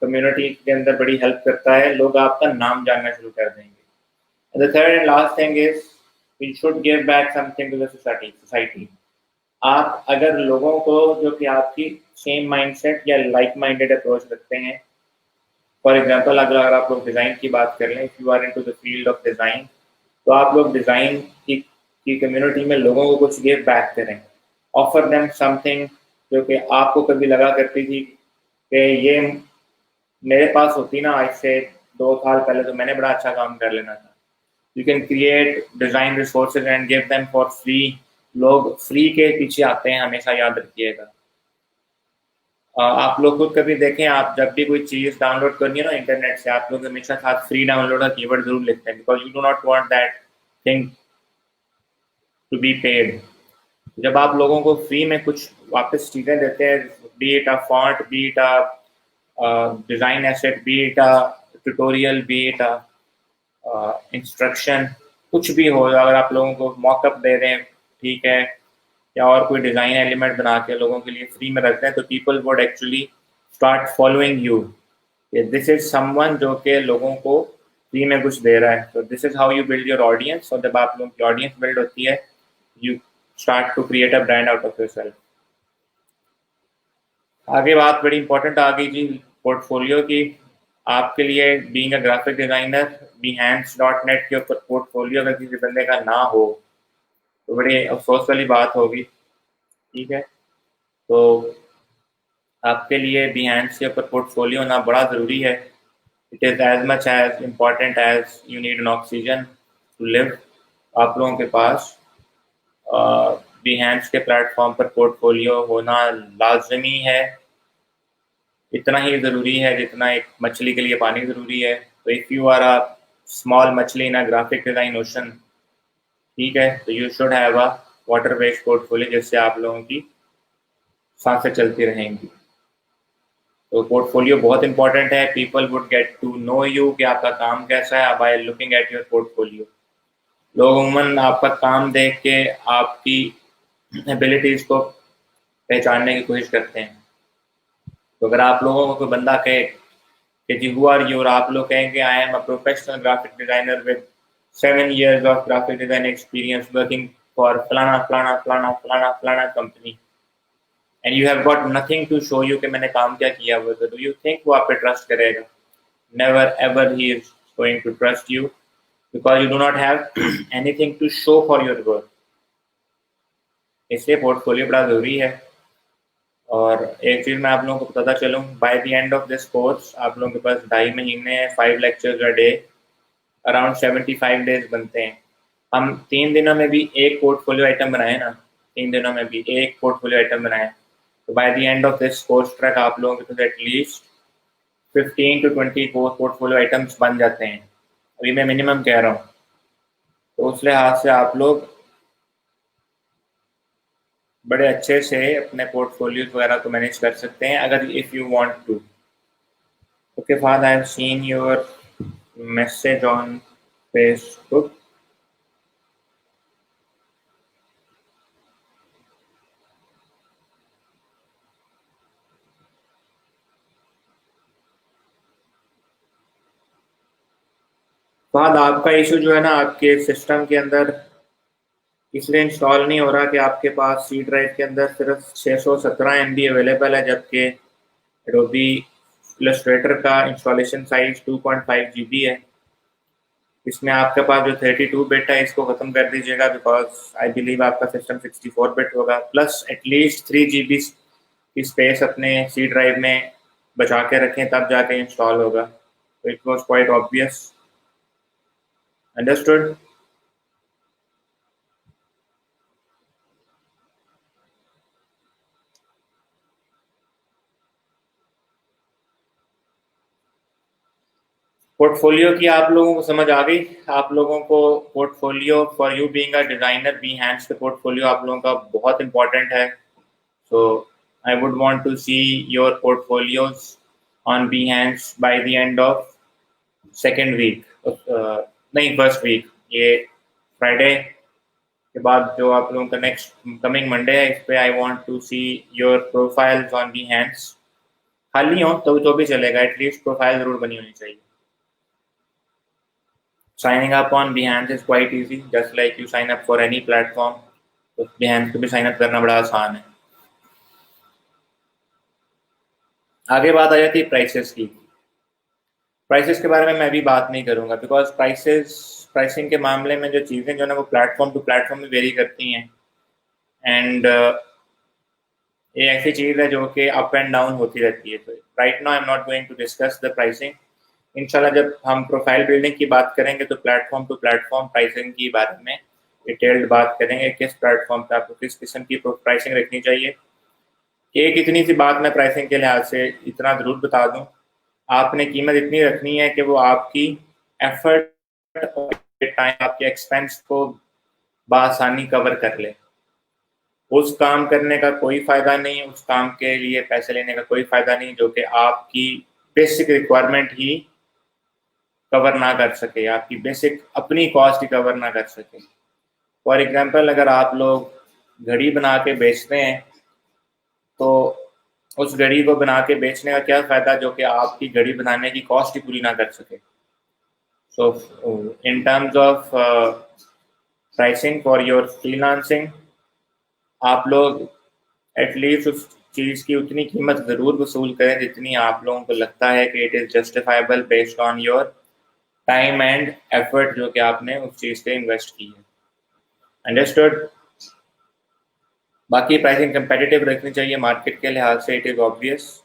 कम्युनिटी के अंदर बड़ी हेल्प करता है. लोग आपका नाम जानना शुरू कर देंगे. And the third and last thing is we should give back something to the society. आप अगर लोगों को जो कि आपकी सेम माइंडसेट या लाइक माइंडेड अप्रोच रखते हैं, फॉर एग्जांपल अगर आप लोग डिज़ाइन की बात कर लें, if you are into the field of design, तो आप लोग डिज़ाइन की कम्युनिटी में लोगों को कुछ गिव बैक करें. ऑफर देम समथिंग जो कि आपको कभी लगा करती थी कि ये मेरे पास होती ना आज से 2 साल पहले तो मैंने बड़ा अच्छा काम कर लेना था. You can create design resources and give them for free. लोग फ्री के पीछे आते हैं, हमेशा याद रखिएगा. आप लोग खुद कभी देखें, आप जब भी कोई चीज़ डाउनलोड करनी है ना इंटरनेट से, आप लोग हमेशा साथ फ्री डाउनलोड का कीवर्ड जरूर लिखते हैं, because you do not want that thing to be paid. जब आप लोगों को फ्री में कुछ वापस चीज़ें देते हैं, B it a font, B it a design asset, B it a tutorial, B it a instruction, कुछ भी हो, अगर आप लोगों को मॉकअप दे दें, ठीक है, या और कोई डिज़ाइन एलिमेंट बना के लोगों के लिए फ्री में रखते हैं, तो people would actually start following you. This is someone जो कि लोगों को फ्री में कुछ दे रहा है। तो this is how you build your audience. और जब आप लोगों की ऑडियंस बिल्ड होती है, you start to create a brand out of yourself. आगे बात बड़ी इंपॉर्टेंट आ गई जी, पोर्टफोलियो की। आपके लिए being a graphic designer, behance.net के ऊपर पोर्टफोलियो अगर किसी बंदे का ना हो तो बड़ी अफसोस वाली बात होगी, ठीक है। तो आपके लिए behance के ऊपर पोर्टफोलियो होना बड़ा ज़रूरी है। It is as much as important as you need an oxygen to live. आप लोगों के पास behance के प्लेटफॉर्म पर पोर्टफोलियो होना लाजमी है। इतना ही ज़रूरी है जितना एक मछली के लिए पानी ज़रूरी है। तो if you are a small मछली in a graphic design ocean, ठीक है, तो you should have a water based portfolio, जिससे आप लोगों की सांसें चलती रहेंगी। तो पोर्टफोलियो बहुत इंपॉर्टेंट है। People would get to know you कि आपका काम कैसा है by looking at your portfolio. लोग अमूमन आपका काम देख के आपकी एबिलिटीज़ को पहचानने की कोशिश करते हैं। तो अगर आप लोगों को कोई बंदा कहे कि जी हु आर यू, और आप लोग कहेंगे I am a professional graphic designer with 7 years of graphic design experience working for फलाना फलाना फलाना फलाना फलाना company, and you have got nothing to show you कि मैंने काम क्या किया हुआ, तो डू यू थिंक वो आप पे ट्रस्ट करेगा? Never ever he is going to trust you, because you do not have anything to show for your work. इसलिए पोर्टफोलियो बड़ा जरूरी है। और एक चीज़ मैं आप लोगों को बताता चलूँ, bye the end of this course आप लोगों के पास 2.5 महीने 5 lectures a day, around 75 days बनते हैं। हम 3 दिनों में भी एक पोर्टफोलियो आइटम बनाए ना, 3 दिनों में भी एक पोर्टफोलियो आइटम बनाए, तो bye the end of this course track आप लोगों के पास एटलीस्ट 15 to 20 पोर्टफोलियो आइटम्स बन जाते हैं। अभी मैं मिनिमम कह रहा हूँ। तो उस लिहाज से आप लोग बड़े अच्छे से अपने पोर्टफोलियो वगैरह को मैनेज कर सकते हैं, अगर if you want to. Okay father, I have seen your message on Facebook. फाद, आपका इशू जो है ना आपके सिस्टम के अंदर इसलिए इंस्टॉल नहीं हो रहा कि आपके पास सी ड्राइव के अंदर सिर्फ 617 MB अवेलेबल है, जबकि एडोबी इलस्ट्रेटर का इंस्टॉलेशन साइज 2.5 GB है। इसमें आपके पास जो 32 बिट है इसको ख़त्म कर दीजिएगा, बिकॉज आई बिलीव आपका सिस्टम 64 बिट होगा। प्लस एटलीस्ट 3 GB की स्पेस अपने सी ड्राइव में बचा के रखें, तब जाके इंस्टॉल होगा। तो it was quite obvious. Understood? Portfolio की आप लोगों को समझ आ गई? आप लोगों को portfolio for you being a designer, behance के पोर्टफोलियो आप लोगों का बहुत इंपॉर्टेंट है। So I would want to see your portfolios on behance by the end of second week, नहीं फर्स्ट वीक। ये फ्राइडे के बाद जो आप लोगों का नेक्स्ट कमिंग मंडे है, इस पे I want to see your profiles on behance। खाली हो तो भी चलेगा, एटलीस्ट प्रोफाइल जरूर बनी होनी चाहिए। Signing up on Behance is quite easy, just like you sign up for any platform. तो Behance को भी साइन अप करना बड़ा आसान है। आगे बात आ जाती है प्राइसेस की। प्राइसेस के बारे में मैं भी बात नहीं करूंगा, बिकॉज प्राइसिंग के मामले में जो चीज़ें जो ना वो प्लेटफॉर्म टू प्लेटफॉर्म में वेरी करती हैं। एंड ये ऐसी चीज़ है जो कि अप एंड डाउन होती रहती है। तो right now I am not going to discuss the pricing. इंशाल्लाह जब हम प्रोफाइल बिल्डिंग की बात करेंगे तो प्लेटफॉर्म टू प्लेटफॉर्म प्राइसिंग की बारे में डिटेल्ड बात करेंगे, किस प्लेटफॉर्म पे आपको किस किस्म की प्राइसिंग रखनी चाहिए। एक इतनी सी बात मैं प्राइसिंग के लिहाज से इतना जरूर बता दूं, आपने कीमत इतनी रखनी है कि वो आपकी एफर्ट और टाइम, आपके एक्सपेंस को बआसानी कवर कर ले। उस काम करने का कोई फायदा नहीं, उस काम के लिए पैसे लेने का कोई फायदा नहीं जो कि आपकी बेसिक रिक्वायरमेंट ही कवर ना कर सके, आपकी बेसिक अपनी कॉस्ट ही कवर ना कर सके। फॉर एग्जांपल, अगर आप लोग घड़ी बना के बेचते हैं तो उस घड़ी को बना के बेचने का क्या फायदा जो कि आपकी घड़ी बनाने की कॉस्ट ही पूरी ना कर सके। So in terms of pricing for your freelancing, आप लोग एटलीस्ट उस चीज़ की उतनी कीमत ज़रूर वसूल करें जितनी आप लोगों को लगता है कि it is justifiable based on your time and effort जो कि आपने उस चीज़ पे इन्वेस्ट की है। अंडरस्टूड। बाकी प्राइसिंग कंपेटिटिव रखनी चाहिए मार्केट के लिहाज से, इट इज़ ऑब्वियस।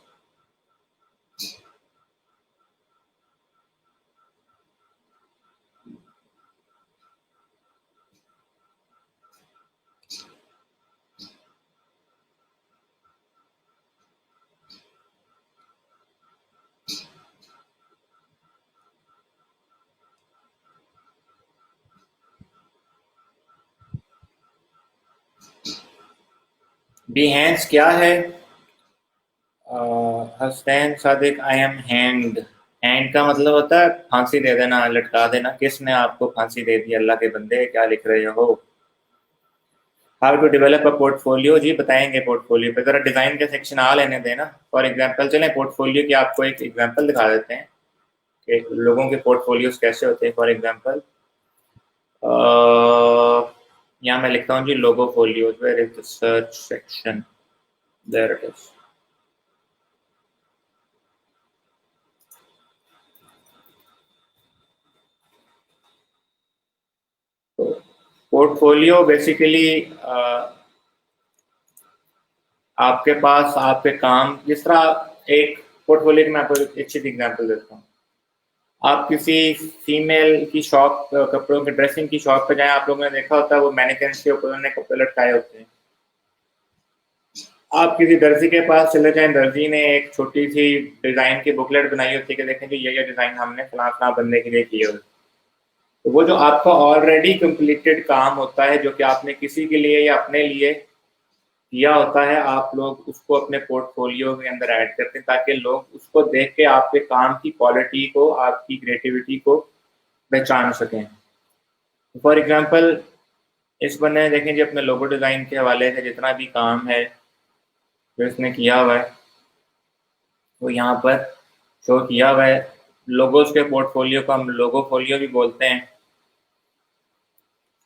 बिहेंस क्या है? Hasnain Sadiq, I am hanged. Hang का मतलब होता है फांसी दे देना, लटका देना। किसने आपको फांसी दे दी? अल्लाह के बंदे, क्या लिख रहे हो? How to develop a portfolio? जी बताएंगे पोर्टफोलियो पे, जरा डिजाइन के सेक्शन आ लेने देना। फॉर एग्जांपल चलें पोर्टफोलियो की आपको एक एग्जांपल दिखा देते हैं कि लोगों के पोर्टफोलियोज कैसे होते हैं। फॉर एग्जांपल यहाँ मैं लिखता हूँ जी logo folios, where is the search section, there it is. तो पोर्टफोलियो बेसिकली आपके पास आपके काम, जिस तरह एक पोर्टफोलियो की मैं आपको एक अच्छी एग्जांपल देता हूँ। आप किसी फीमेल की शॉप, कपड़ों के ड्रेसिंग की शॉप पे जाएं, आप लोगों ने देखा होता है वो मैनिक्विन के ऊपर उन्होंने कपड़े लटकाए होते हैं। आप किसी दर्जी के पास चले जाएं, दर्जी ने एक छोटी सी डिजाइन की बुकलेट बनाई होती है कि देखें जी ये डिजाइन हमने फला फला बंदे के लिए किए होते। तो वो जो आपका ऑलरेडी कंप्लीटेड काम होता है जो कि आपने किसी के लिए या अपने लिए किया होता है, आप लोग उसको अपने पोर्टफोलियो के अंदर ऐड करते हैं ताकि लोग उसको देख के आपके काम की क्वालिटी को, आपकी क्रिएटिविटी को पहचान सकें। फॉर एग्जांपल, इस बंदे ने देखें जी अपने लोगो डिज़ाइन के हवाले से जितना भी काम है जो इसने किया हुआ है वो यहाँ पर शो किया हुआ है। लोगोस के पोर्टफोलियो को हम लोगो फोलियो भी बोलते हैं।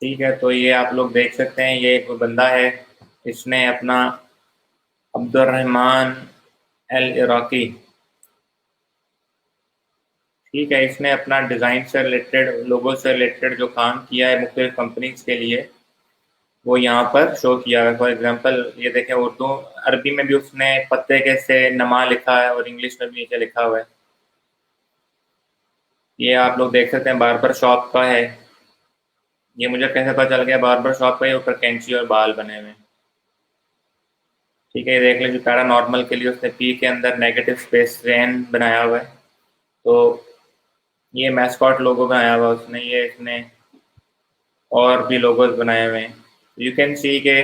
ठीक है, तो ये आप लोग देख सकते हैं, ये एक बंदा है, इसने अपना अब्दुर्रहमान अल इराकी, ठीक है, इसने अपना डिज़ाइन से रिलेटेड, लोगो से रिलेटेड जो काम किया है मुख्तलिफ कंपनीज के लिए वो यहाँ पर शो किया है। फॉर एग्जांपल ये देखें, उर्दू अरबी में भी उसने पत्ते के से नमा लिखा है और इंग्लिश में भी नीचे लिखा हुआ है। ये आप लोग देख सकते हैं बार्बर शॉप का है। ये मुझे कैसे पता चल गया बार्बर शॉप का? ये ऊपर कैंची और बाल बने हुए हैं। ठीक है, ये देख लीजिए पैरानॉर्मल के लिए उसने पी के अंदर नेगेटिव स्पेस रेन बनाया हुआ है। तो ये मैस्कॉट लोगो बनाया हुआ उसने, ये इसने और भी लोगोज बनाए हुए हैं। यू कैन सी के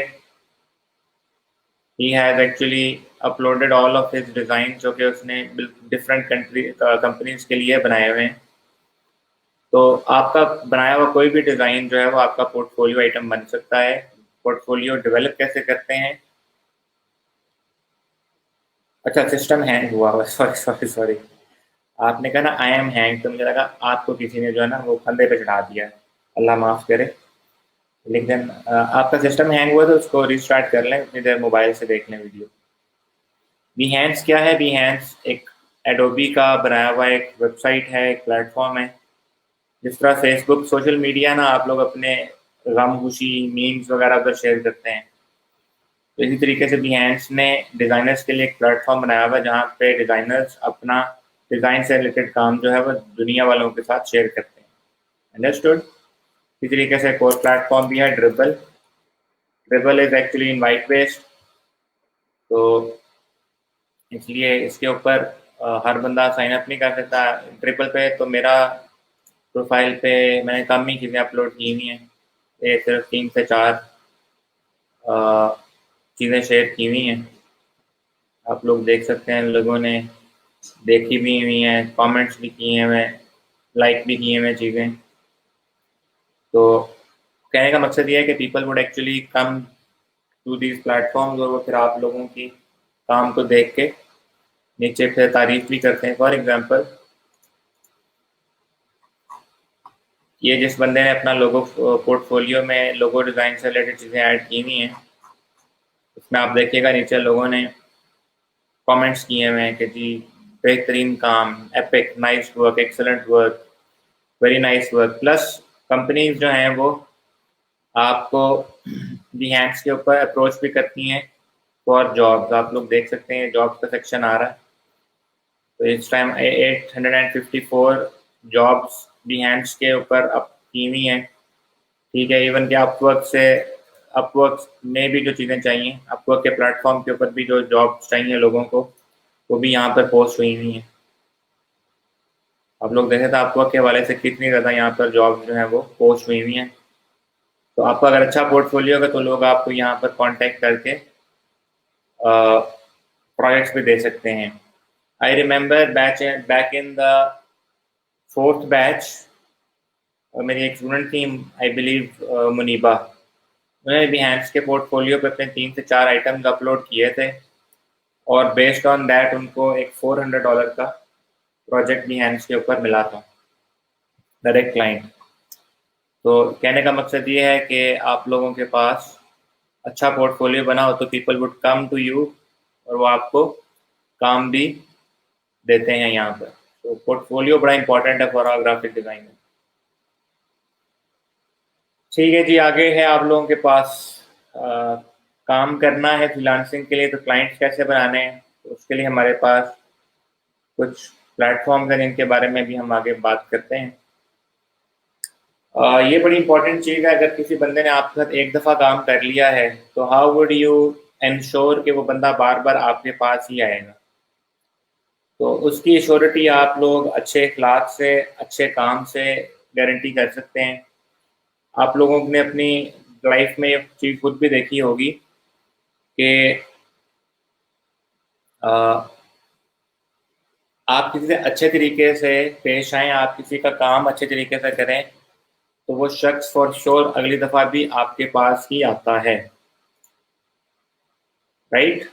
he has actually uploaded all of his design जो कि उसने डिफरेंट कंट्री कंपनीज के लिए बनाए हुए हैं। तो आपका बनाया हुआ कोई भी डिज़ाइन जो है वो आपका पोर्टफोलियो आइटम बन सकता है। पोर्टफोलियो डेवलप कैसे करते हैं? अच्छा, सिस्टम हैंग हुआ हुआ, सॉरी सॉरी सॉरी। आपने कहा ना आई एम हैंग, तो मुझे लगा आपको किसी ने जो है ना वो कंधे पे चढ़ा दिया है, अल्लाह माफ़ करे। लेकिन आपका सिस्टम हैंग हुआ तो उसको रिस्टार्ट कर लें, उतनी देर मोबाइल से देख लें वीडियो। बिहेंस क्या है? बिहेंस एक एडोबी का बनाया हुआ एक वेबसाइट है, एक प्लेटफॉर्म है। जिस तरह फेसबुक सोशल मीडिया ना, आप लोग अपने गम खुशी मीम्स वगैरह उधर शेयर करते हैं, तो इसी तरीके से बिहेंस ने डिज़ाइनर्स के लिए एक प्लेटफॉर्म बनाया हुआ है जहाँ पे डिज़ाइनर्स अपना डिज़ाइन से रिलेटेड काम जो है वो दुनिया वालों के साथ शेयर करते हैं। अंडरस्टूड। इसी तरीके से एक और प्लेटफॉर्म भी है, Dribbble. Dribbble is actually invite based. तो इसलिए इसके ऊपर हर बंदा साइन अप नहीं कर सकता। ट्रिपल पे तो मेरा प्रोफाइल पे मैंने कम ही चीज़ें अपलोड की हुई हैं, ये सिर्फ 3 से 4 चीज़ें शेयर की हुई हैं। आप लोग देख सकते हैं, लोगों ने देखी भी हुई हैं, कमेंट्स भी किए हुए हैं, लाइक भी किए हुए हैं चीज़ें। तो कहने का मकसद ये है कि people would actually come to these platforms, और वो फिर आप लोगों की काम को देख के नीचे फिर तारीफ भी करते हैं। फॉर एग्जांपल, ये जिस बंदे ने अपना लोगो पोर्टफोलियो में लोगो डिज़ाइन से रिलेटेड चीज़ें ऐड की हुई हैं, उसमें आप देखिएगा नीचे लोगों ने कमेंट्स किए हुए हैं कि जी बेहतरीन काम, epic, nice work, excellent work, very nice work. Plus companies जो हैं वो आपको बिहेंस के ऊपर अप्रोच भी करती हैं फॉर जॉब्स। आप लोग देख सकते हैं जॉब्स का सेक्शन आ रहा है, तो इस टाइम 854 जॉब्स बिहेंस के ऊपर अप की हुई हैं। ठीक है, इवन कि अपवर्क में भी जो चीज़ें चाहिए, अपवर्क के प्लेटफॉर्म के ऊपर भी जो जॉब्स चाहिए लोगों को, वो भी यहाँ पर पोस्ट हुई हुई हैं। आप लोग देखें तो अपवर्क के हवाले से कितनी ज़्यादा यहाँ पर जॉब्स जो हैं वो पोस्ट हुई हुई हैं। तो आपका अगर अच्छा पोर्टफोलियो होगा तो लोग आपको यहाँ पर कांटेक्ट करके प्रोजेक्ट्स भी दे सकते हैं। I remember back in the fourth batch, मेरी एक स्टूडेंट थी, आई बिलीव मुनीबा, उन्होंने बिहेंस के पोर्टफोलियो पे अपने 3 से 4 आइटम्स अपलोड किए थे, और बेस्ड ऑन दैट उनको एक $400 का प्रोजेक्ट बिहेंस के ऊपर मिला था, डायरेक्ट क्लाइंट। तो कहने का मकसद ये है कि आप लोगों के पास अच्छा पोर्टफोलियो बना हो तो people would come to you, और वो आपको काम भी देते हैं यहाँ पर। तो पोर्टफोलियो बड़ा इंपॉर्टेंट है फॉर आवर ग्राफिक डिजाइनर। ठीक है जी, आगे है आप लोगों के पास काम करना है फ्रीलांसिंग के लिए, तो क्लाइंट्स कैसे बनाने हैं, तो उसके लिए हमारे पास कुछ प्लेटफॉर्म्स हैं जिनके बारे में भी हम आगे बात करते हैं। ये बड़ी इंपॉर्टेंट चीज़ है, अगर किसी बंदे ने आपके साथ एक दफ़ा काम कर लिया है तो हाउ वुड यू इंश्योर कि वो बंदा बार बार आपके पास ही आएगा। तो उसकी श्योरिटी आप लोग अच्छे अखलाक से, अच्छे काम से गारंटी कर सकते हैं। आप लोगों ने अपनी लाइफ में ये चीज़ खुद भी देखी होगी कि आप किसी से अच्छे तरीके से पेश आएँ, आप किसी का काम अच्छे तरीके से करें, तो वो शख्स फॉर श्योर अगली दफ़ा भी आपके पास ही आता है, राइट?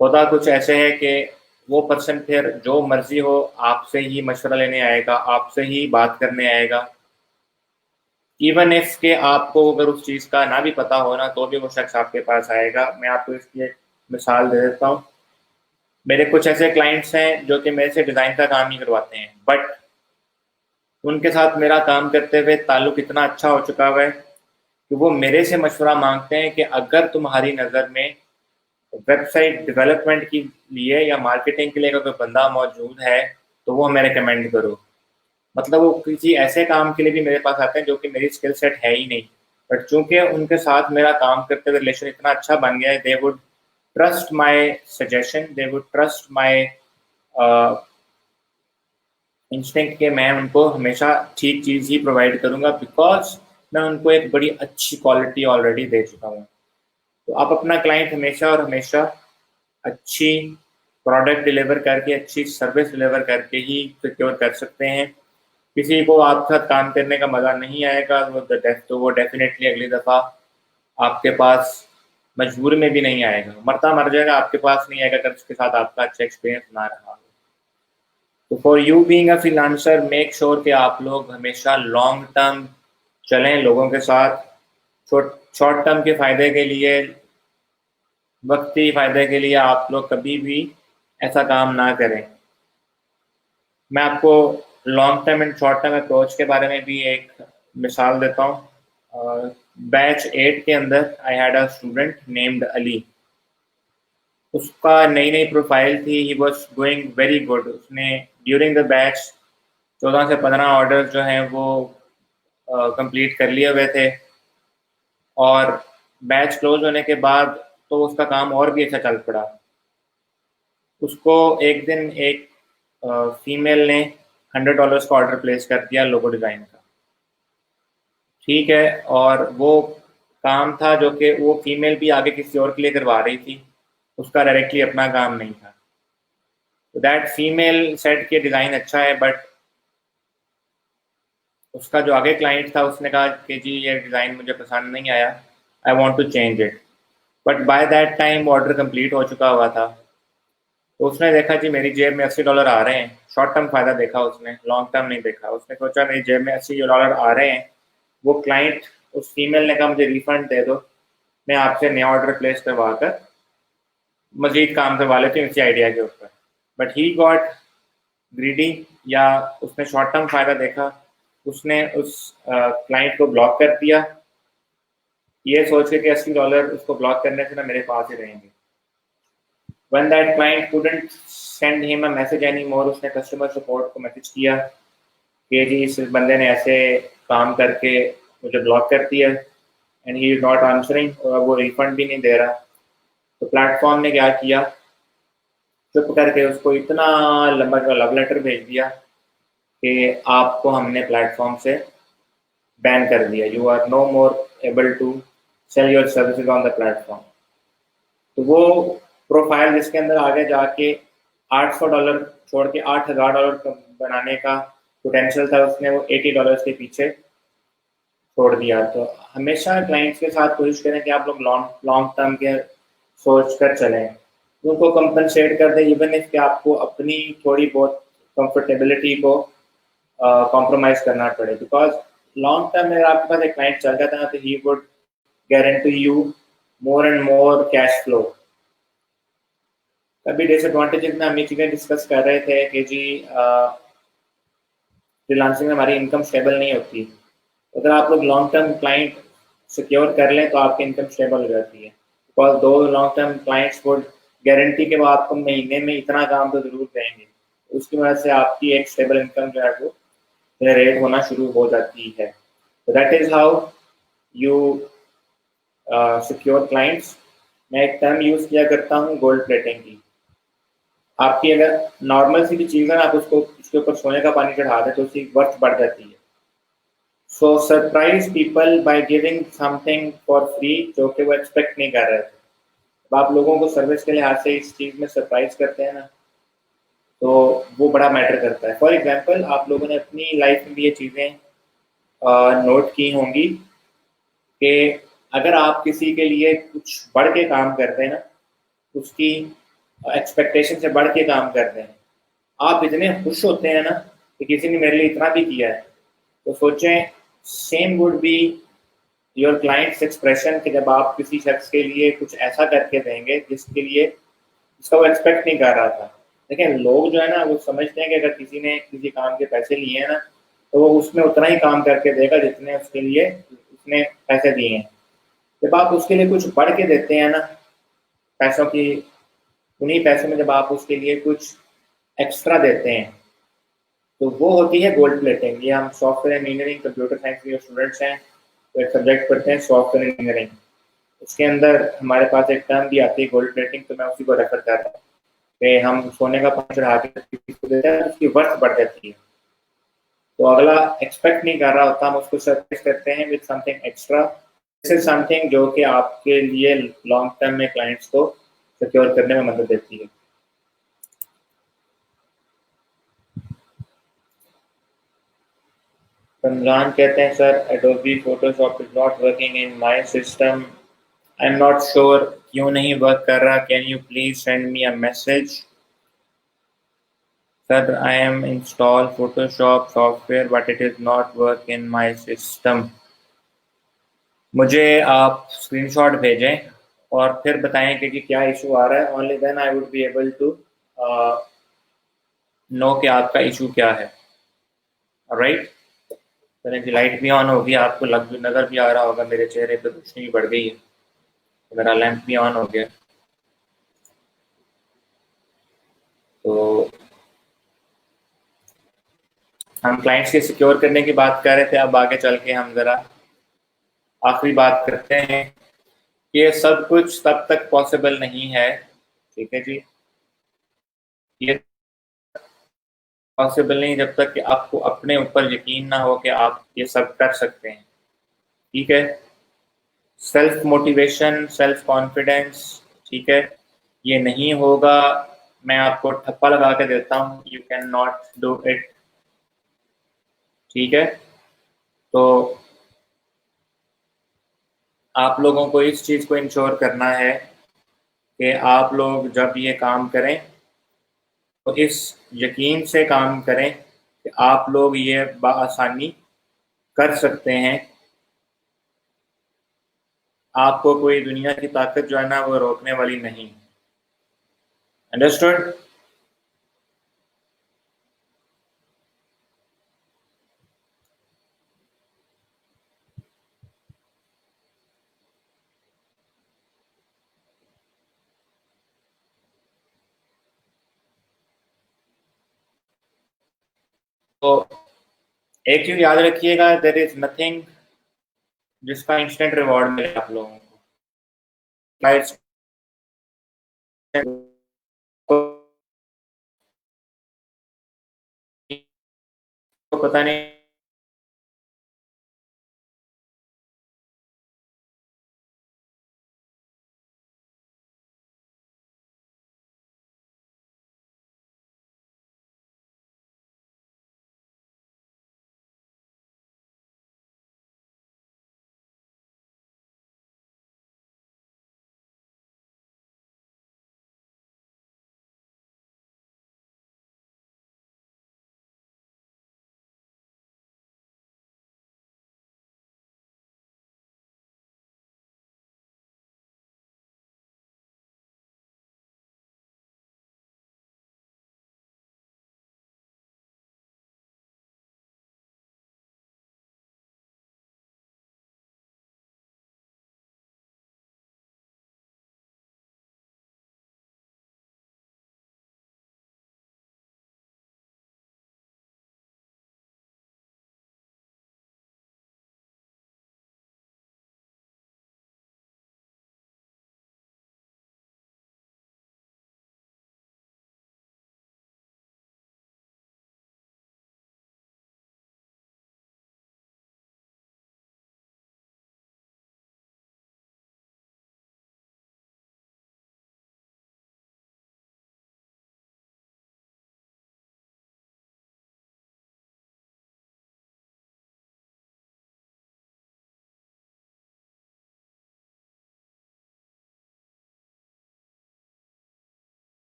होता कुछ ऐसे है कि वो पर्सन फिर जो मर्जी हो आपसे ही मशवरा लेने आएगा, आपसे ही बात करने आएगा, इवन इफ के आपको अगर उस चीज़ का ना भी पता हो ना तो भी वो शख्स आपके पास आएगा। मैं आपको इसकी एक मिसाल दे देता हूँ। मेरे कुछ ऐसे क्लाइंट्स हैं जो कि मेरे से डिज़ाइन का काम ही करवाते हैं, बट उनके साथ मेरा काम करते हुए ताल्लुक इतना अच्छा हो चुका हुआ है कि वो मेरे से मशवरा मांगते हैं कि अगर तुम्हारी नज़र में वेबसाइट डेवलपमेंट के लिए या मार्केटिंग के लिए अगर कोई बंदा मौजूद है तो वो हमें रिकमेंड करो। मतलब वो किसी ऐसे काम के लिए भी मेरे पास आते हैं जो कि मेरी स्किल सेट है ही नहीं, बट चूंकि उनके साथ मेरा काम करते हुए रिलेशन इतना अच्छा बन गया है, they would trust my suggestion, they would trust my instinct के मैं उनको हमेशा ठीक चीज़ ही प्रोवाइड करूंगा, बिकॉज मैं उनको एक बड़ी अच्छी क्वालिटी ऑलरेडी दे चुका हूँ। तो आप अपना क्लाइंट हमेशा और हमेशा अच्छी प्रोडक्ट डिलीवर करके, अच्छी सर्विस डिलीवर करके ही सिक्योर कर सकते हैं। किसी को आपके साथ काम करने का मज़ा नहीं आएगा तो वो डेफिनेटली अगली दफ़ा आपके पास मजबूरी में भी नहीं आएगा, मरता मर जाएगा, आपके पास नहीं आएगा अगर उसके साथ आपका अच्छा एक्सपीरियंस ना रहा हो। तो for you being a freelancer, make sure कि आप लोग हमेशा लॉन्ग टर्म चलें लोगों के साथ। शॉर्ट टर्म के फ़ायदे के लिए, वक्ती फ़ायदे के लिए आप लोग कभी भी ऐसा काम ना करें। मैं आपको long term and short term approach के बारे में भी एक मिसाल देता हूँ। बैच 8 के अंदर I had a student named Ali. उसका नई नई प्रोफाइल थी, he was going very good. उसने ड्यूरिंग द बैच 14 से 15 ऑर्डर जो हैं वो कंप्लीट कर लिए हुए थे, और बैच क्लोज होने के बाद तो उसका काम और भी अच्छा चल पड़ा। उसको एक दिन एक फीमेल ने $100 का ऑर्डर प्लेस कर दिया लोगो डिज़ाइन का। ठीक है, और वो काम था जो कि वो फीमेल भी आगे किसी और के लिए करवा रही थी, उसका डायरेक्टली अपना काम नहीं था। तो दैट फीमेल सेट के डिज़ाइन अच्छा है, बट उसका जो आगे क्लाइंट था उसने कहा कि जी ये डिज़ाइन मुझे पसंद नहीं आया, I want to change it. But by that time order complete हो चुका हुआ था। तो उसने देखा जी मेरी जेब में $80 आ रहे हैं, शॉर्ट टर्म फ़ायदा देखा उसने, लॉन्ग टर्म नहीं देखा। उसने सोचा मेरी जेब में $80 आ रहे हैं, वो क्लाइंट, उस फीमेल ने कहा मुझे रिफंड दे दो, मैं आपसे नया ऑर्डर प्लेस करवा कर मजीद काम करवा लेती हूँ इसी आइडिया के ऊपर। बट ही गॉट ग्रीडी, या उसने शॉर्ट टर्म फ़ायदा देखा, उसने उस क्लाइंट को ब्लॉक कर दिया, ये सोच के कि $80 उसको ब्लॉक करने से ना मेरे पास ही रहेंगे। When that client couldn't send him a message anymore, उसने कस्टमर सपोर्ट को मैसेज किया कि जी इस बंदे ने ऐसे काम करके मुझे ब्लॉक कर दिया and he is not answering, और वो रिफंड भी नहीं दे रहा। तो प्लेटफॉर्म ने क्या किया, चुप करके उसको इतना लंबा जो लव लेटर भेज दिया कि आपको हमने प्लेटफॉर्म से बैन कर दिया, you are no more able to sell your services on the platform. तो वो प्रोफाइल जिसके अंदर आगे जाके $800 छोड़ के $8000 बनाने का पोटेंशियल था, उसने वो $80 के पीछे छोड़ दिया। तो हमेशा क्लाइंट्स के साथ कोशिश करें कि आप लोग लॉन्ग लॉन्ग टर्म के सोच कर चलें, उनको कंपनसेट कर दें, इवन इफ कि आपको अपनी थोड़ी बहुत कंफर्टेबिलिटी को कॉम्प्रोमाइज़ करना पड़े, बिकॉज लॉन्ग टर्म में अगर आपके पास एक क्लाइंट चल जाता है ना तो he would guarantee you more and more cash flow. अभी डिसएडवांटेजेस में हम ये चीज़ें डिस्कस कर रहे थे कि जी फ्रीलांसिंग में हमारी इनकम स्टेबल नहीं होती। अगर आप लोग लॉन्ग टर्म क्लाइंट सिक्योर कर लें तो आपकी इनकम स्टेबल हो जाती है, बिकॉज दो long term clients would guarantee के बाद आपको महीने में इतना काम तो ज़रूर देंगे, उसकी वजह से आपकी एक स्टेबल इनकम जो है वो जनरेट होना शुरू हो जाती है। तो that is how you secure clients. मैं एक टर्म यूज़ किया करता हूँ गोल्ड प्लेटिंग की। आपकी अगर नॉर्मल सी भी चीज़ है ना, आप उसको उसके ऊपर सोने का पानी चढ़ा दें तो उसकी वर्थ बढ़ जाती है। So surprise people by giving something for free जो कि वो एक्सपेक्ट नहीं कर रहे थे। अब आप लोगों को सर्विस के लिहाज से इस चीज़ में सरप्राइज करते हैं ना, तो वो बड़ा मैटर करता है। फॉर एग्जांपल आप लोगों ने अपनी लाइफ में भी ये चीज़ें नोट की होंगी कि अगर आप किसी के लिए कुछ बढ़ के काम करते हैं ना, उसकी एक्सपेक्टेशन से बढ़ के काम कर रहे हैं, आप इतने खुश होते हैं ना कि किसी ने मेरे लिए इतना भी किया है, तो सोचें same would be your clients expression कि जब आप किसी शख्स के लिए कुछ ऐसा करके देंगे जिसके लिए जिसका वो एक्सपेक्ट नहीं कर रहा था। लेकिन लोग जो है ना वो समझते हैं कि अगर किसी ने किसी काम के पैसे लिए हैं ना, तो वो उसमें उतना ही काम करके देगा जितने उसके लिए उसने पैसे दिए हैं। जब आप उसके लिए कुछ बढ़ के देते हैं ना, पैसों की, उन्हीं पैसों में जब आप उसके लिए कुछ एक्स्ट्रा देते हैं, तो वो होती है गोल्ड प्लेटिंग। ये हम सॉफ्टवेयर इंजीनियरिंग कंप्यूटर साइंस के जो स्टूडेंट्स हैं तो एक सब्जेक्ट पढ़ते हैं सॉफ्टवेयर इंजीनियरिंग, उसके अंदर हमारे पास एक टर्म भी आती है गोल्ड प्लेटिंग, तो मैं उसी को रेफर कर रहा हूँ कि हम सोने का पानी चढ़ा के किसी को देते हैं, उसकी वर्थ बढ़ जाती है। तो अगला एक्सपेक्ट नहीं कर रहा होता, हम उसको सरप्राइज करते हैं with something extra. This is something जो कि आपके लिए लॉन्ग टर्म में क्लाइंट्स को सिक्योर करने में मदद देती है। रमजान कहते हैं sir Adobe Photoshop is not working in my system, I am not sure क्यों नहीं वर्क कर रहा, can you please send me a message. Sir I am install Photoshop software but it is not work in my system. मुझे आप स्क्रीनशॉट भेजें और फिर बताएं कि क्या इशू आ रहा है, only then I would be able to know कि आपका इशू क्या है। राइट, तरह की लाइट भी ऑन होगी, आपको लग भी नज़र भी आ रहा होगा मेरे चेहरे पे रोशनी भी बढ़ गई है, मेरा लैंप भी ऑन हो गया। तो हम क्लाइंट्स के सिक्योर करने की बात कर रहे थे, अब आगे चल के हम ज़रा आखिरी बात करते हैं कि ये सब कुछ तब तक पॉसिबल नहीं है, ठीक है जी, ये पॉसिबल नहीं जब तक कि आपको अपने ऊपर यकीन ना हो कि आप ये सब कर सकते हैं। ठीक है, सेल्फ मोटिवेशन सेल्फ कॉन्फिडेंस, ठीक है, ये नहीं होगा, मैं आपको ठप्पा लगा के देता हूँ, you can not do it. ठीक है, तो आप लोगों को इस चीज़ को इंश्योर करना है कि आप लोग जब ये काम करें तो इस यकीन से काम करें कि आप लोग ये बआसानी कर सकते हैं, आपको कोई दुनिया की ताकत जो है ना वो रोकने वाली नहीं। अंडरस्टूड? तो एक चीज याद रखिएगा, देयर इज नथिंग जिसका इंस्टेंट रिवॉर्ड मिले आप लोगों को पता नहीं